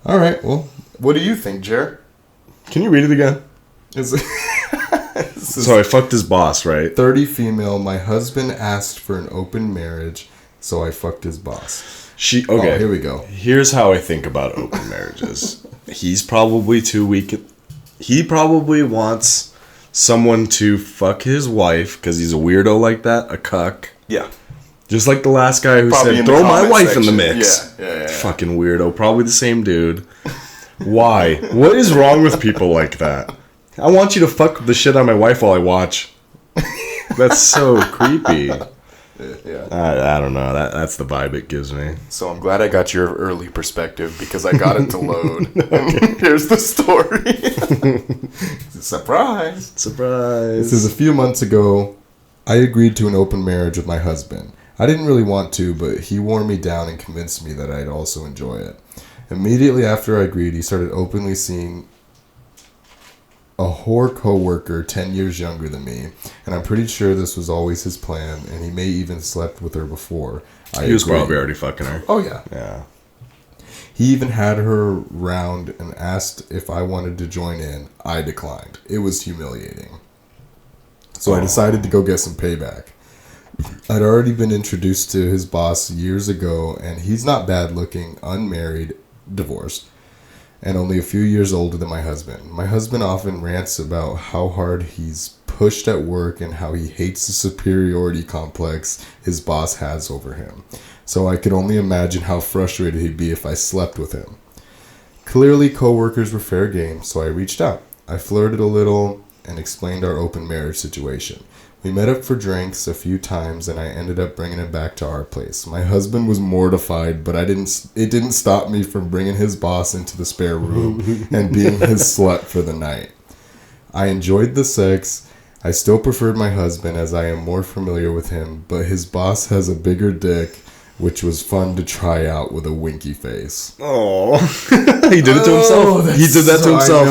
All right, well, what do you think, Jer? Can you read it again? So I fucked his boss, right? 30 female, my husband asked for an open marriage, so I fucked his boss. Okay. Oh, here we go. Here's how I think about open marriages. He's probably too weak. He probably wants someone to fuck his wife because he's a weirdo like that, a cuck. Yeah. Just like the last guy who said, throw my wife in the mix. Yeah. Fucking weirdo. Probably the same dude. Why? What is wrong with people like that? I want you to fuck the shit out of my wife while I watch. That's so creepy. Yeah. I don't know. That's the vibe it gives me. So I'm glad I got your early perspective because I got it to load. Here's the story. Surprise. Surprise. This is a few months ago. I agreed to an open marriage with my husband. I didn't really want to, but he wore me down and convinced me that I'd also enjoy it. Immediately after I agreed, he started openly seeing a whore co-worker 10 years younger than me, and I'm pretty sure this was always his plan, and he may even slept with her before. He was probably already fucking her. Oh, yeah. Yeah. He even had her round and asked if I wanted to join in. I declined. It was humiliating. So I decided to go get some payback. I'd already been introduced to his boss years ago, and he's not bad looking, unmarried, divorced, and only a few years older than my husband. My husband often rants about how hard he's pushed at work and how he hates the superiority complex his boss has over him. So I could only imagine how frustrated he'd be if I slept with him. Clearly, coworkers were fair game, so I reached out. I flirted a little and explained our open marriage situation. We met up for drinks a few times, and I ended up bringing him back to our place. My husband was mortified, but it didn't stop me from bringing his boss into the spare room and being his slut for the night. I enjoyed the sex. I still preferred my husband as I am more familiar with him, but his boss has a bigger dick, which was fun to try out with a winky face. Oh, he did it to himself. He did that to himself.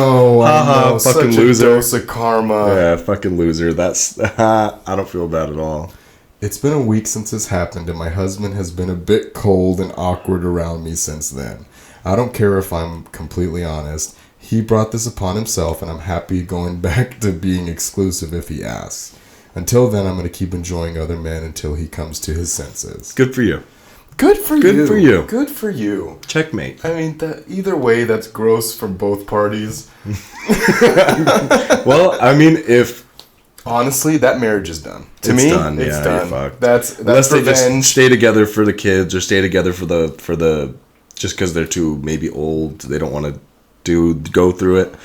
I know, fucking Such loser. a dose of karma. Yeah, fucking loser. That's I don't feel bad at all. It's been a week since this happened, and my husband has been a bit cold and awkward around me since then. I don't care if I'm completely honest. He brought this upon himself, and I'm happy going back to being exclusive if he asks. Until then, I'm going to keep enjoying other men until he comes to his senses. Good for you. Good for you. Good for you. Good for you. Checkmate. I mean, either way, that's gross from both parties. Well, I mean, if Honestly, that marriage is done. To it's me, done. it's Yeah, done. you're fucked. That's unless they revenge. just stay together for the kids or stay together for the just because they're too maybe old, they don't want to go through it.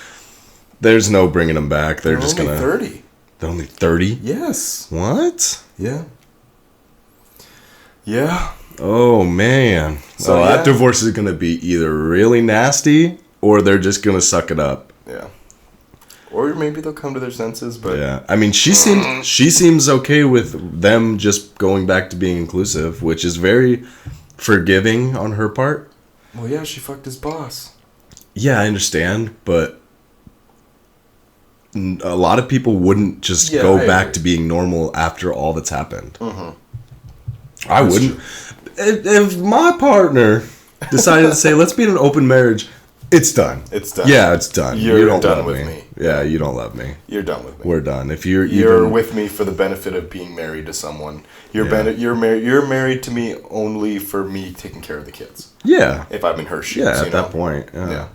There's no bringing them back. They're just only gonna 30. They're only 30. Yes. What? Yeah. Yeah. Oh man. So yeah. that divorce is gonna be either really nasty or they're just gonna suck it up. Yeah. Or maybe they'll come to their senses, but Yeah, I mean, she seems okay with them just going back to being inclusive, which is very forgiving on her part. well, yeah, she fucked his boss. Yeah, I understand, but a lot of people wouldn't just Yeah, go I back agree. to being normal after all that's happened. Mm-hmm. I wouldn't. If my partner decided to say, "Let's be in an open marriage," it's done. It's done. Yeah, it's done. You're You don't done love with me. Yeah, you don't love me. You're done with me. We're done. If you're You're with me for the benefit of being married to someone. You're married to me only for me taking care of the kids. yeah, If I'm in her shoes. yeah. you At know? that point, Yeah.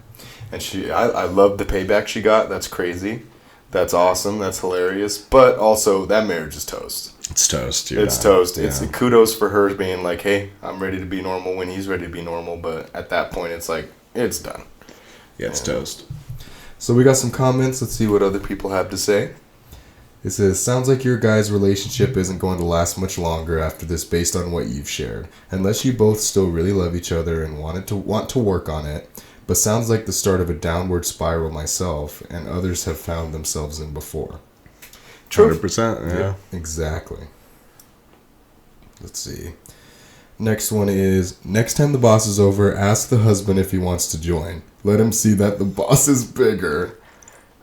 And I love the payback she got. That's crazy. That's awesome. That's hilarious. But also, that marriage is toast. It's toast. It's toast. Yeah. It's kudos for her being like, hey, I'm ready to be normal when he's ready to be normal. But at that point, it's like, it's done. Yeah, it's toast. So we got some comments. Let's see what other people have to say. It says, sounds like your guys' relationship isn't going to last much longer after this based on what you've shared. Unless you both still really love each other and want to work on it. But sounds like the start of a downward spiral myself and others have found themselves in before. 100%. Yeah. Exactly. Let's see. Next one is, next time the boss is over, ask the husband if he wants to join. Let him see that the boss is bigger.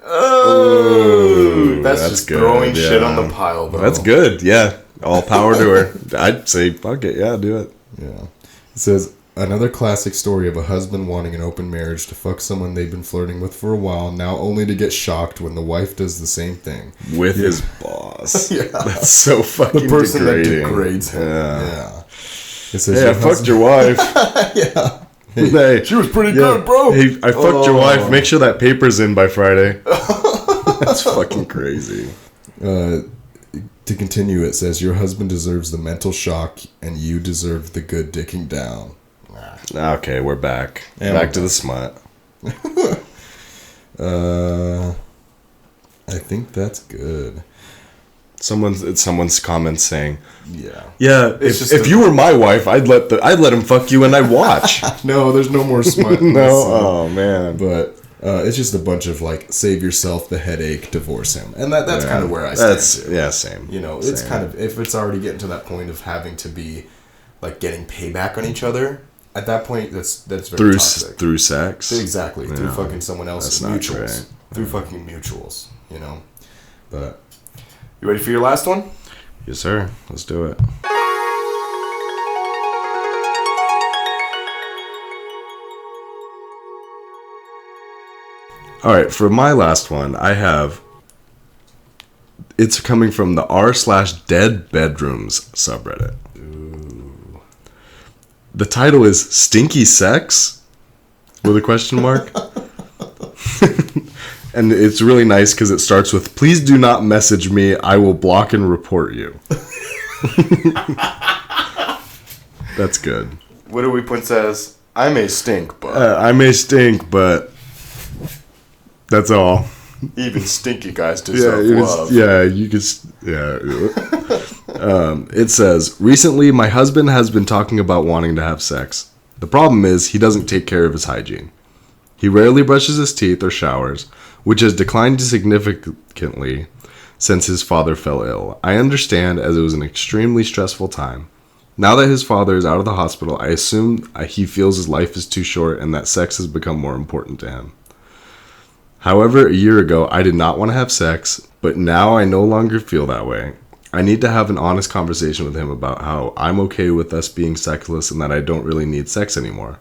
Oh, that's that's just good, throwing shit yeah. on the pile, though. That's good. Yeah. All power to her. I'd say, fuck it. Yeah, do it. Yeah. It says, another classic story of a husband wanting an open marriage to fuck someone they've been flirting with for a while, now only to get shocked when the wife does the same thing. With his boss. Yeah. That's so fucking The person degrading. that degrades him. Yeah. It says, Hey, I fucked your wife. Yeah. Hey, She was pretty yeah. good, bro. Hey, I fucked your Oh. wife. Make sure that paper's in by Friday. That's fucking crazy. To continue, it says, your husband deserves the mental shock and you deserve the good dicking down. Okay, we're back. Yeah, back we're to the smut. I think that's good. Someone's comments saying, Yeah. "Yeah, if you were my wife, I'd let him fuck you and I'd watch." No, there's no more smut. No, oh man. But it's just a bunch of like, save yourself the headache, divorce him, and that's kind of where I stand. Same. You know, it's kind of, if it's already getting to that point of having to be like getting payback on each other. At that point, that's very toxic. Through sex. Exactly, through fucking someone else's mutuals. Right. Through fucking mutuals, you know. But You ready for your last one? Yes, sir. Let's do it. All right, for my last one, I have. It's coming from the r/dead bedrooms subreddit. ooh. The title is "Stinky Sex?" with a question mark. And it's really nice because it starts with, "Please do not message me. I will block and report you." That's good. What do we put says? I may stink, but I may stink, but that's all. even stinky guys deserve love. It says, "Recently, my husband has been talking about wanting to have sex. The problem is he doesn't take care of his hygiene. He rarely brushes his teeth or showers, which has declined significantly since his father fell ill. I understand, as it was an extremely stressful time. Now that his father is out of the hospital, I assume he feels his life is too short and that sex has become more important to him. However, a year ago, I did not want to have sex, but now I no longer feel that way. I need to have an honest conversation with him about how I'm okay with us being sexless and that I don't really need sex anymore.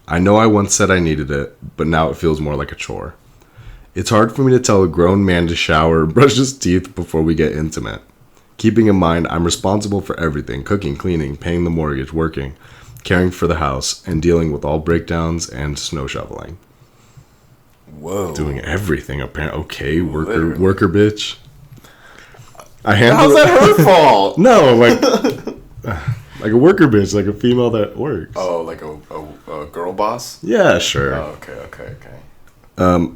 I know I once said I needed it, but now it feels more like a chore. It's hard for me to tell a grown man to shower or brush his teeth before we get intimate. Keeping in mind, I'm responsible for everything: cooking, cleaning, paying the mortgage, working, caring for the house, and dealing with all breakdowns and snow shoveling." Whoa. Doing everything, apparently. Okay, worker bitch. I handle How's it. that her fault? No, like a worker bitch, like a female that works. Oh, like a girl boss? Yeah, sure. Oh, okay.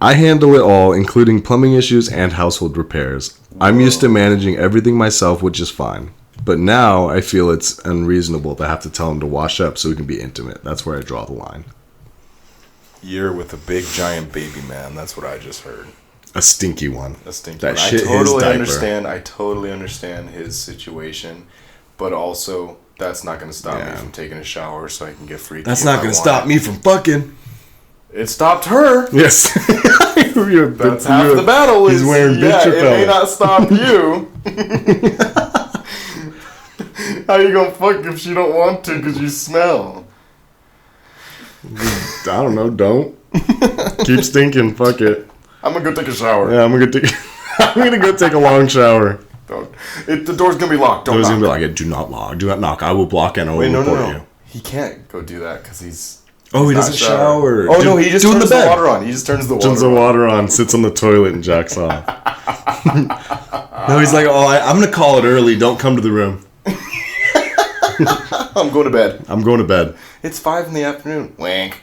I handle it all, including plumbing issues and household repairs. I'm used to managing everything myself, which is fine. But now I feel it's unreasonable to have to tell him to wash up so we can be intimate. That's where I draw the line. You're with a big giant baby man. That's what I just heard. A stinky one. A stinky that one. Shit I totally his diaper. understand. I totally understand his situation, but also that's not going to stop me from taking a shower so I can get freaky. That's not going to stop me from fucking. It stopped her. Yes. That's half the battle. He's wearing bitch it may not stop you. How you gonna fuck if she don't want to because you smell? I don't know. Don't. Keep stinking. Fuck it. I'm gonna go take a shower. Yeah, I'm gonna go take a long shower. The door's gonna be locked. Don't knock. Gonna be like, "Do not lock. Do not knock. I will block and I will report you." He can't go do that because he's. Oh, he doesn't shower. Oh, no, he just turns the water on. He just turns the water on, sits on the toilet, and jacks off. No, he's like, "Oh, I'm going to call it early. Don't come to the room. I'm going to bed. It's 5 p.m. Wank.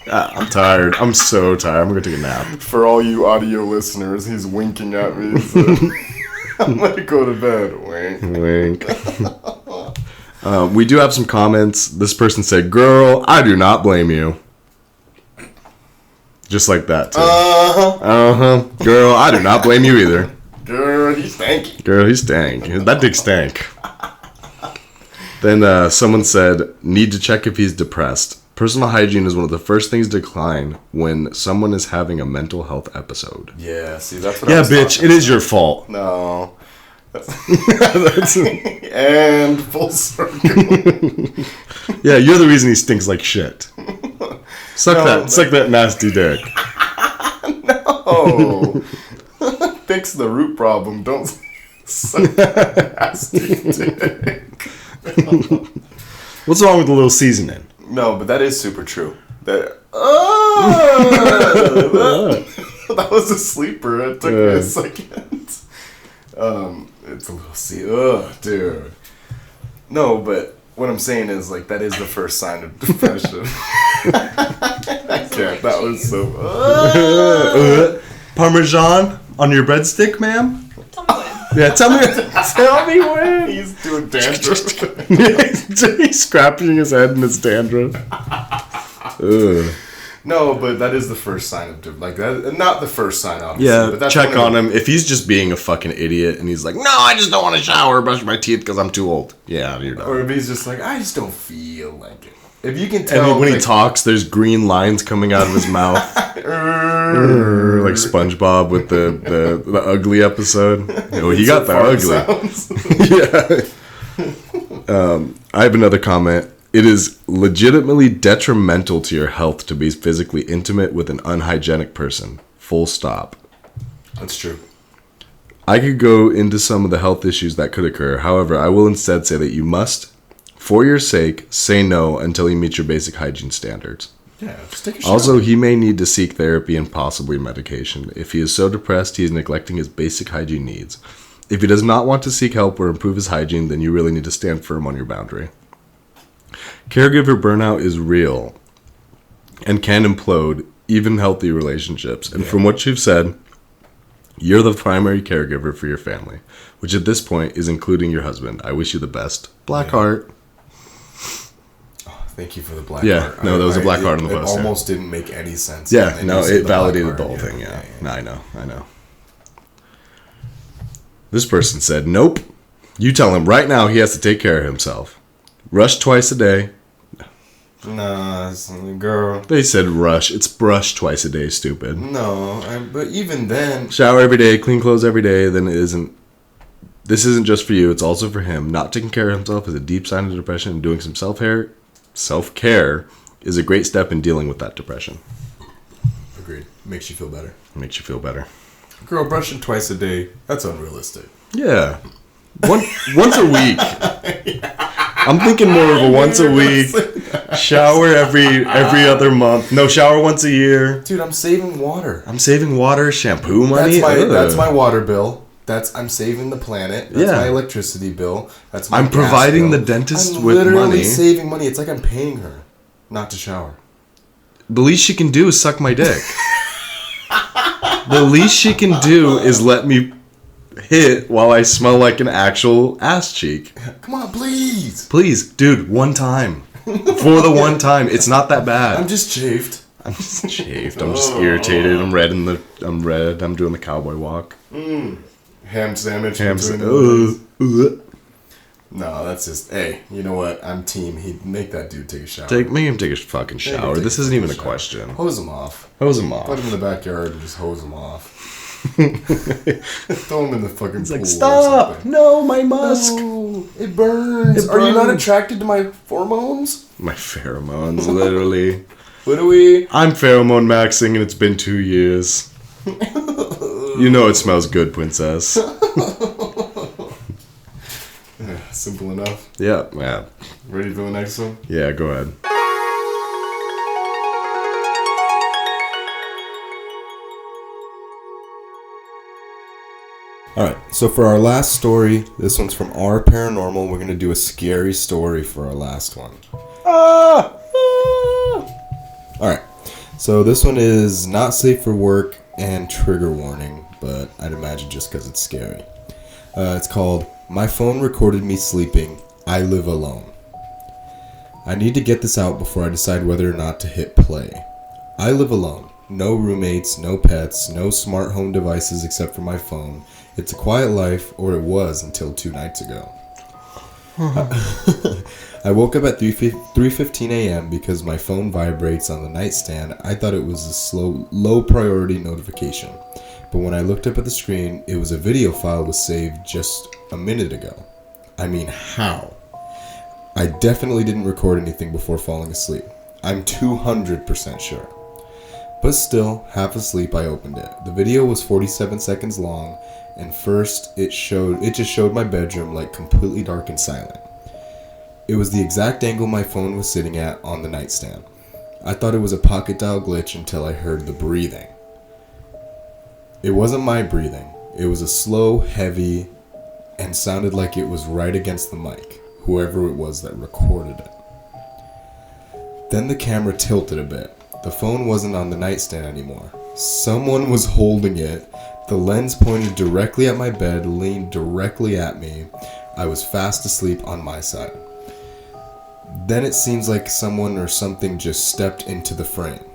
I'm tired. I'm so tired. I'm going to take a nap." For all you audio listeners, he's winking at me. So I'm going to go to bed. Wink. We do have some comments. This person said, "Girl, I do not blame you." Just like that, too. Girl, I do not blame you either. Girl, he stank. That dick stank. Then someone said, "Need to check if he's depressed. Personal hygiene is one of the first things to decline when someone is having a mental health episode." Yeah, see, that's what I was bitch, it is your fault. No. And full circle. Yeah, you're the reason he stinks like shit. Suck that nasty dick. No. Fix the root problem. Don't suck that nasty dick. What's wrong with a little seasoning? No, but that is super true. That was a sleeper. It took me a second. It's a little dude. No, but what I'm saying is, like, that is the first sign of depression. I can't. That was so. Parmesan? On your breadstick, ma'am? Tell me when. Yeah, tell me when. He's doing dandruff. He's scratching his head in his dandruff. Ugh. No, but that is the first sign of like that. Not the first sign, obviously. Yeah, but that's check on him. If he's just being a fucking idiot and he's like, no, I just don't want to shower or brush my teeth because I'm too old. Yeah, you're done. Or if he's just like, I just don't feel like it. If you can tell. And when he talks, there's green lines coming out of his mouth. Like SpongeBob with the ugly episode. Oh, he got the ugly. Yeah. I have another comment. It is legitimately detrimental to your health to be physically intimate with an unhygienic person. Full stop. That's true. I could go into some of the health issues that could occur. However, I will instead say that you must, for your sake, say no until you meet your basic hygiene standards. Yeah, just take a shower. Also, he may need to seek therapy and possibly medication. If he is so depressed, he is neglecting his basic hygiene needs. If he does not want to seek help or improve his hygiene, then you really need to stand firm on your boundary. Caregiver burnout is real and can implode even healthy relationships. And from what you've said, you're the primary caregiver for your family, which at this point is including your husband. I wish you the best. Black heart. Thank you for the black Yeah, heart. no, there was a black heart on the It bus. almost didn't make any sense. Yeah, And no, you said it validated black the whole heart. thing, yeah. No, I know. This person said, nope. You tell him right now he has to take care of himself. Rush twice a day. Nah, girl. They said rush. It's brush twice a day, stupid. No, but even then... Shower every day, clean clothes every day, then it isn't... This isn't just for you, it's also for him. Not taking care of himself is a deep sign of depression, and doing some self-care is a great step in dealing with that depression. Agreed. Makes you feel better. Makes you feel better. Girl, brushing twice a day, that's unrealistic. Yeah. Once a week. I'm thinking more of a once a week. Shower every other month. No, shower once a year. Dude, I'm saving water. I'm saving water, shampoo money. That's my water bill. I'm saving the planet. That's my electricity bill. That's my I'm gas providing bill. the dentist I'm with literally money. saving money. It's like I'm paying her not to shower. The least she can do is suck my dick. The least she can do is let me hit while I smell like an actual ass cheek. Come on, please. Please, dude, one time. For the one time. It's not that bad. I'm just chafed. I'm just chafed. I'm just irritated. I'm red. I'm doing the cowboy walk. Ham sandwich. No, that's just, hey, you know what? I'm team. He'd make that dude take a shower. Make him take a fucking shower. This isn't even a question. Hose him off. Hose him off. Put him in the backyard and just hose him off. Throw him in the fucking pool. Like, stop! No, my musk! No, it burns. Are you not attracted to my pheromones? My pheromones, literally. What do we? I'm pheromone maxing and it's been 2 years. You know it smells good, princess. Simple enough. Yeah. Ready for the next one? Yeah, go ahead. Alright, so for our last story, this one's from Our Paranormal. We're going to do a scary story for our last one. Alright, so this one is not safe for work and trigger warning, but I'd imagine just because it's scary. It's called My Phone Recorded Me Sleeping. I Live Alone. I need to get this out before I decide whether or not to hit play. I live alone. No roommates, no pets, no smart home devices except for my phone. It's a quiet life, or it was until 2 nights ago. I woke up at 3:15 a.m. because my phone vibrates on the nightstand. I thought it was a low priority notification. But when I looked up at the screen, it was a video file was saved just a minute ago. I mean, how? I definitely didn't record anything before falling asleep. I'm 200% sure. But still, half asleep, I opened it. The video was 47 seconds long, and first it just showed my bedroom like completely dark and silent. It was the exact angle my phone was sitting at on the nightstand. I thought it was a pocket dial glitch until I heard the breathing. It wasn't my breathing. It was a slow, heavy, and sounded like it was right against the mic, whoever it was that recorded it. Then the camera tilted a bit. The phone wasn't on the nightstand anymore. Someone was holding it, The lens pointed directly at my bed, leaned directly at me. I was fast asleep on my side. Then it seems like someone or something just stepped into the frame.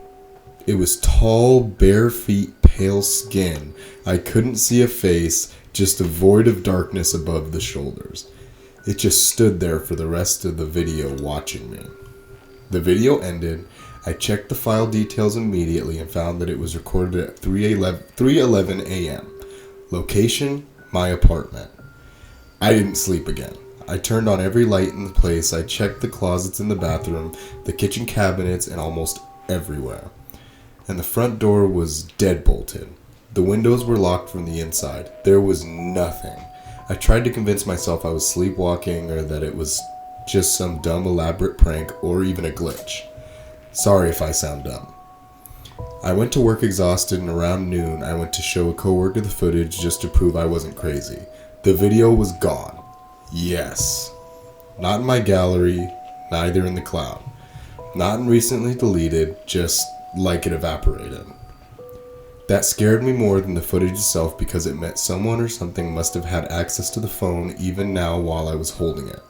It was tall, bare feet, pale skin. I couldn't see a face, just a void of darkness above the shoulders. It just stood there for the rest of the video watching me. The video ended. I checked the file details immediately and found that it was recorded at 3:11 a.m. Location, my apartment. I didn't sleep again. I turned on every light in the place. I checked the closets in the bathroom, the kitchen cabinets, and almost everywhere. And the front door was deadbolted. The windows were locked from the inside. There was nothing. I tried to convince myself I was sleepwalking or that it was just some dumb elaborate prank or even a glitch. Sorry if I sound dumb. I went to work exhausted, and around noon I went to show a coworker the footage just to prove I wasn't crazy. The video was gone. Yes. Not in my gallery, neither in the cloud. Not in recently deleted, just like it evaporated. That scared me more than the footage itself because it meant someone or something must have had access to the phone even now while I was holding it.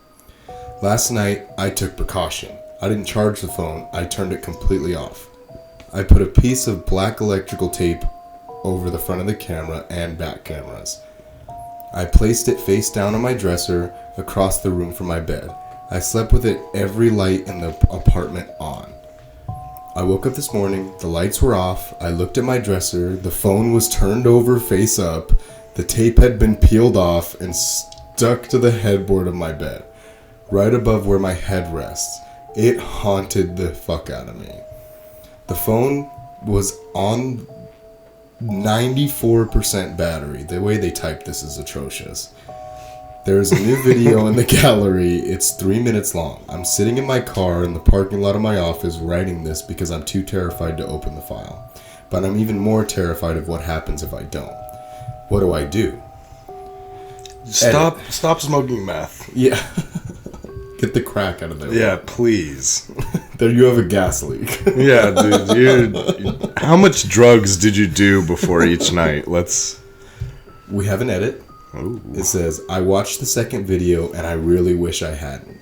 Last night, I took precaution. I didn't charge the phone, I turned it completely off. I put a piece of black electrical tape over the front of the camera and back cameras. I placed it face down on my dresser across the room from my bed. I slept with it every light in the apartment on. I woke up this morning, the lights were off, I looked at my dresser, the phone was turned over face up, the tape had been peeled off and stuck to the headboard of my bed, right above where my head rests. It haunted the fuck out of me. The phone was on 94% battery. The way they type this is atrocious. There's a new video in the gallery. It's 3 minutes long. I'm sitting in my car in the parking lot of my office writing this because I'm too terrified to open the file. But I'm even more terrified of what happens if I don't. What do I do? Stop smoking meth. Yeah. Get the crack out of there. Yeah, please. There you have a gas leak. Yeah, dude. How much drugs did you do before each night? We have an edit. Ooh. It says, I watched the second video and I really wish I hadn't.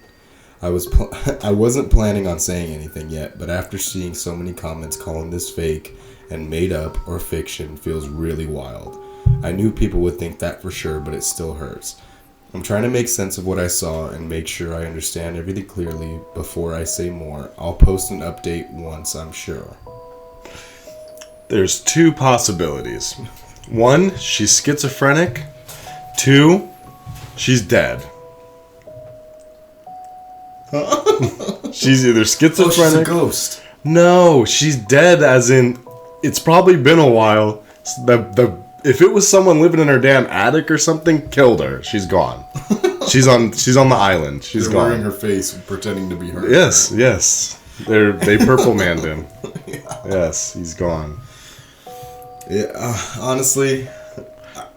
I wasn't planning on saying anything yet, but after seeing so many comments calling this fake and made up or fiction feels really wild. I knew people would think that for sure, but it still hurts. I'm trying to make sense of what I saw and make sure I understand everything clearly before I say more. I'll post an update once I'm sure. There's two possibilities. One, she's schizophrenic. Two, she's dead. She's either schizophrenic. Oh, she's a ghost. No, she's dead as in it's probably been a while. If it was someone living in her damn attic or something, killed her. She's gone. She's on the island. She's They're gone. wearing her face, pretending to be her. Yes. They purple manned him. Yeah. Yes, he's gone. Yeah, honestly,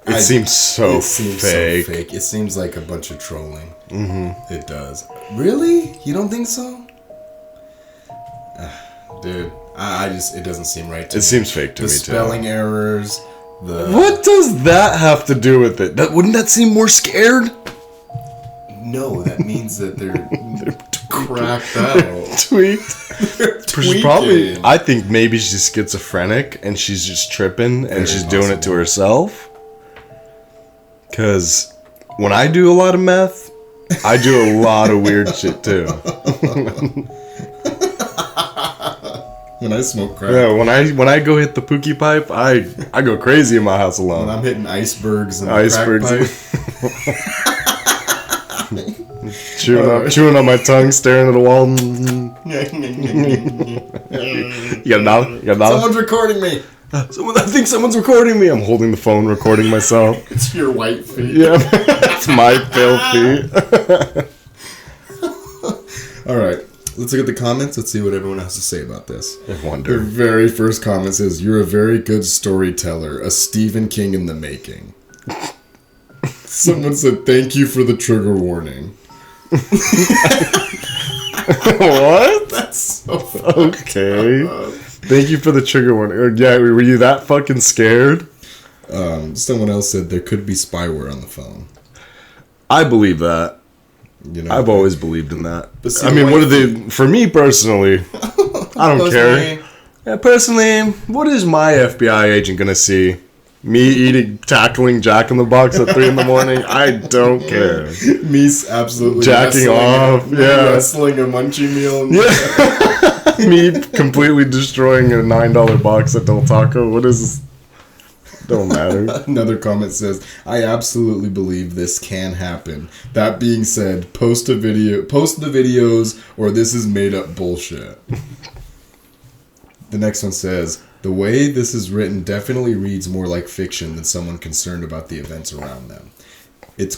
It seems so fake. It seems like a bunch of trolling. Mm-hmm. It does. Really? You don't think so? Dude, it doesn't seem right to me. It seems fake to me, too. The spelling errors, What does that have to do with it? Wouldn't that seem more scared? No, that means that they're cracked out. Tweaked. They're She's probably, I think maybe she's schizophrenic and she's just tripping and she's doing it to herself. Because when I do a lot of meth, I do a lot of weird shit too. When I smoke crack. Yeah, when I go hit the pookie pipe, I go crazy in my house alone. When I'm hitting icebergs and crack pipe. Chewing on my tongue, staring at the wall. You got a dollar? You got a dollar? Someone's recording me. I think someone's recording me. I'm holding the phone, recording myself. It's your white feet. Yeah, it's my pale feet. All right, let's look at the comments. Let's see what everyone has to say about this. I The wonder. very first comment says, "You're a very good storyteller, a Stephen King in the making." Someone said, "Thank you for the trigger warning." What? That's so funny. Okay. Thank you for the trigger warning. Yeah, were you that fucking scared? Someone else said there could be spyware on the phone. I believe that. You know, I've always believed in that. But see, I mean, what are they? For me personally, I don't care. Yeah, personally, what is my FBI agent gonna see? Me tackling Jack in the Box at 3 a.m? I don't care. Me's absolutely Jacking off, yeah. wrestling a munchie meal. Yeah. Me completely destroying a $9 box at Del Taco. What is? Don't matter. Another comment says, "I absolutely believe this can happen. That being said, post the videos, or this is made up bullshit." The next one says, "The way this is written definitely reads more like fiction than someone concerned about the events around them. It's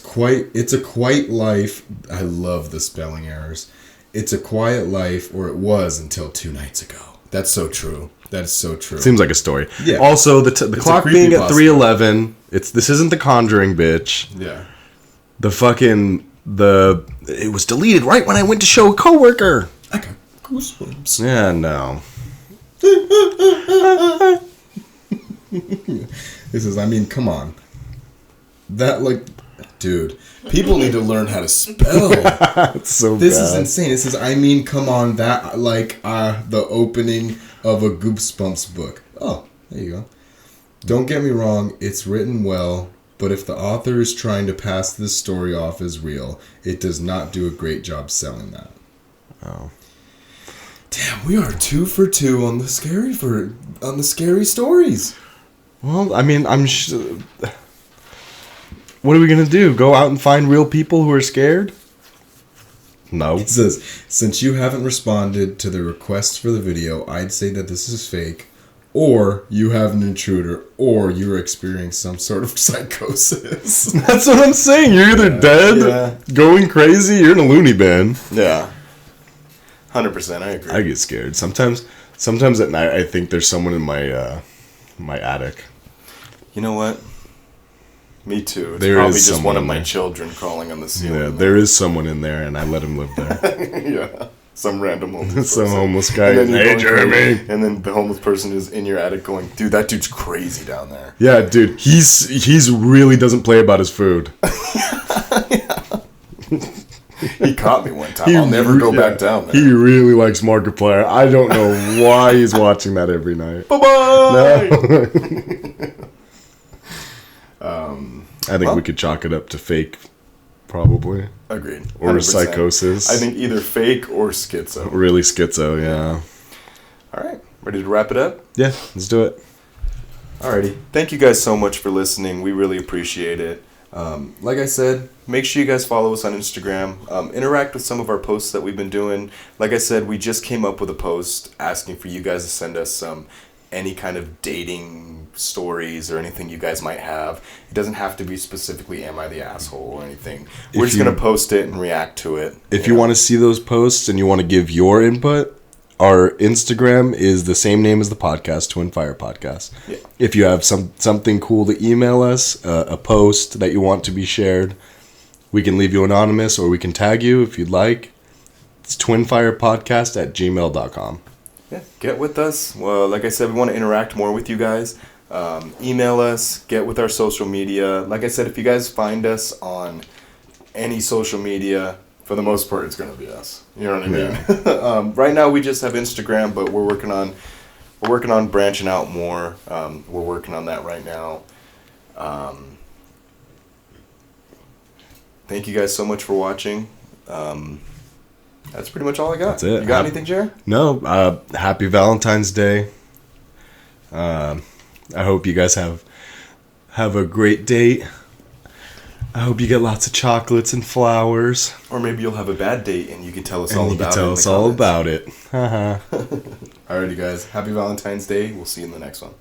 a quiet life." I love the spelling errors. "It's a quiet life, or it was until 2 nights ago." That's so true. That is so true. Seems like a story. Yeah. Also, the clock being at 3:11. This isn't The Conjuring, bitch. Yeah. It was deleted right when I went to show a coworker. I got goosebumps. Yeah, no. This is, I mean, come on. Dude, people need to learn how to spell. It's so This bad. is insane. This is, I mean, come on, the opening of a Goosebumps book. Oh, there you go. "Don't get me wrong, it's written well, but if the author is trying to pass this story off as real, it does not do a great job selling that." Oh. Damn, we are 2 for 2 on the scary stories. Well, I mean, what are we gonna do? Go out and find real people who are scared? No. It says, "Since you haven't responded to the request for the video, I'd say that this is fake, or you have an intruder, or you're experiencing some sort of psychosis." That's what I'm saying. You're either dead, going crazy, you're in a loony bin. Yeah. 100%, I agree. I get scared. Sometimes at night, I think there's someone in my attic. You know what? Me too. It's There probably is just one someone of in my there. children crawling on the ceiling. Yeah, there is someone in there, and I let him live there. Yeah. Some random homeless Some person. homeless guy. And then you're Hey, going Jeremy. through, and then the homeless person is in your attic going, "Dude, that dude's crazy down there." Yeah, dude, he's really doesn't play about his food. He caught me one time. I'll never go back down there. He really likes Markiplier. I don't know why he's watching that every night. Bye-bye! I think we could chalk it up to fake, probably. Agreed. Or 100%. psychosis. I think either fake or schizo. Really schizo, yeah. All right. Ready to wrap it up? Yeah, let's do it. Alrighty. Thank you guys so much for listening. We really appreciate it. Like I said, make sure you guys follow us on Instagram. Interact with some of our posts that we've been doing. Like I said, we just came up with a post asking for you guys to send us any kind of dating stories or anything you guys might have. It doesn't have to be specifically "Am I the asshole?" or anything. We're just going to post it and react to it. If you want to see those posts and you want to give your input, our Instagram is the same name as the podcast, Twinfire Podcast. Yeah. If you have something cool to email us, a post that you want to be shared, we can leave you anonymous or we can tag you if you'd like. It's twinfirepodcast@gmail.com. Yeah, get with us. Well, like I said, we want to interact more with you guys. Email us, get with our social media. Like I said, if you guys find us on any social media, for the most part, it's going to be us. You know what I mean? Yeah. Right now, we just have Instagram, but we're working on branching out more. We're working on that right now. Thank you guys so much for watching. That's pretty much all I got. That's it. You got anything, Jared? No, happy Valentine's Day. I hope you guys have a great date. I hope you get lots of chocolates and flowers. Or maybe you'll have a bad date and you can tell us And all you about can it. tell us all about it. Alrighty, guys. Happy Valentine's Day. We'll see you in the next one.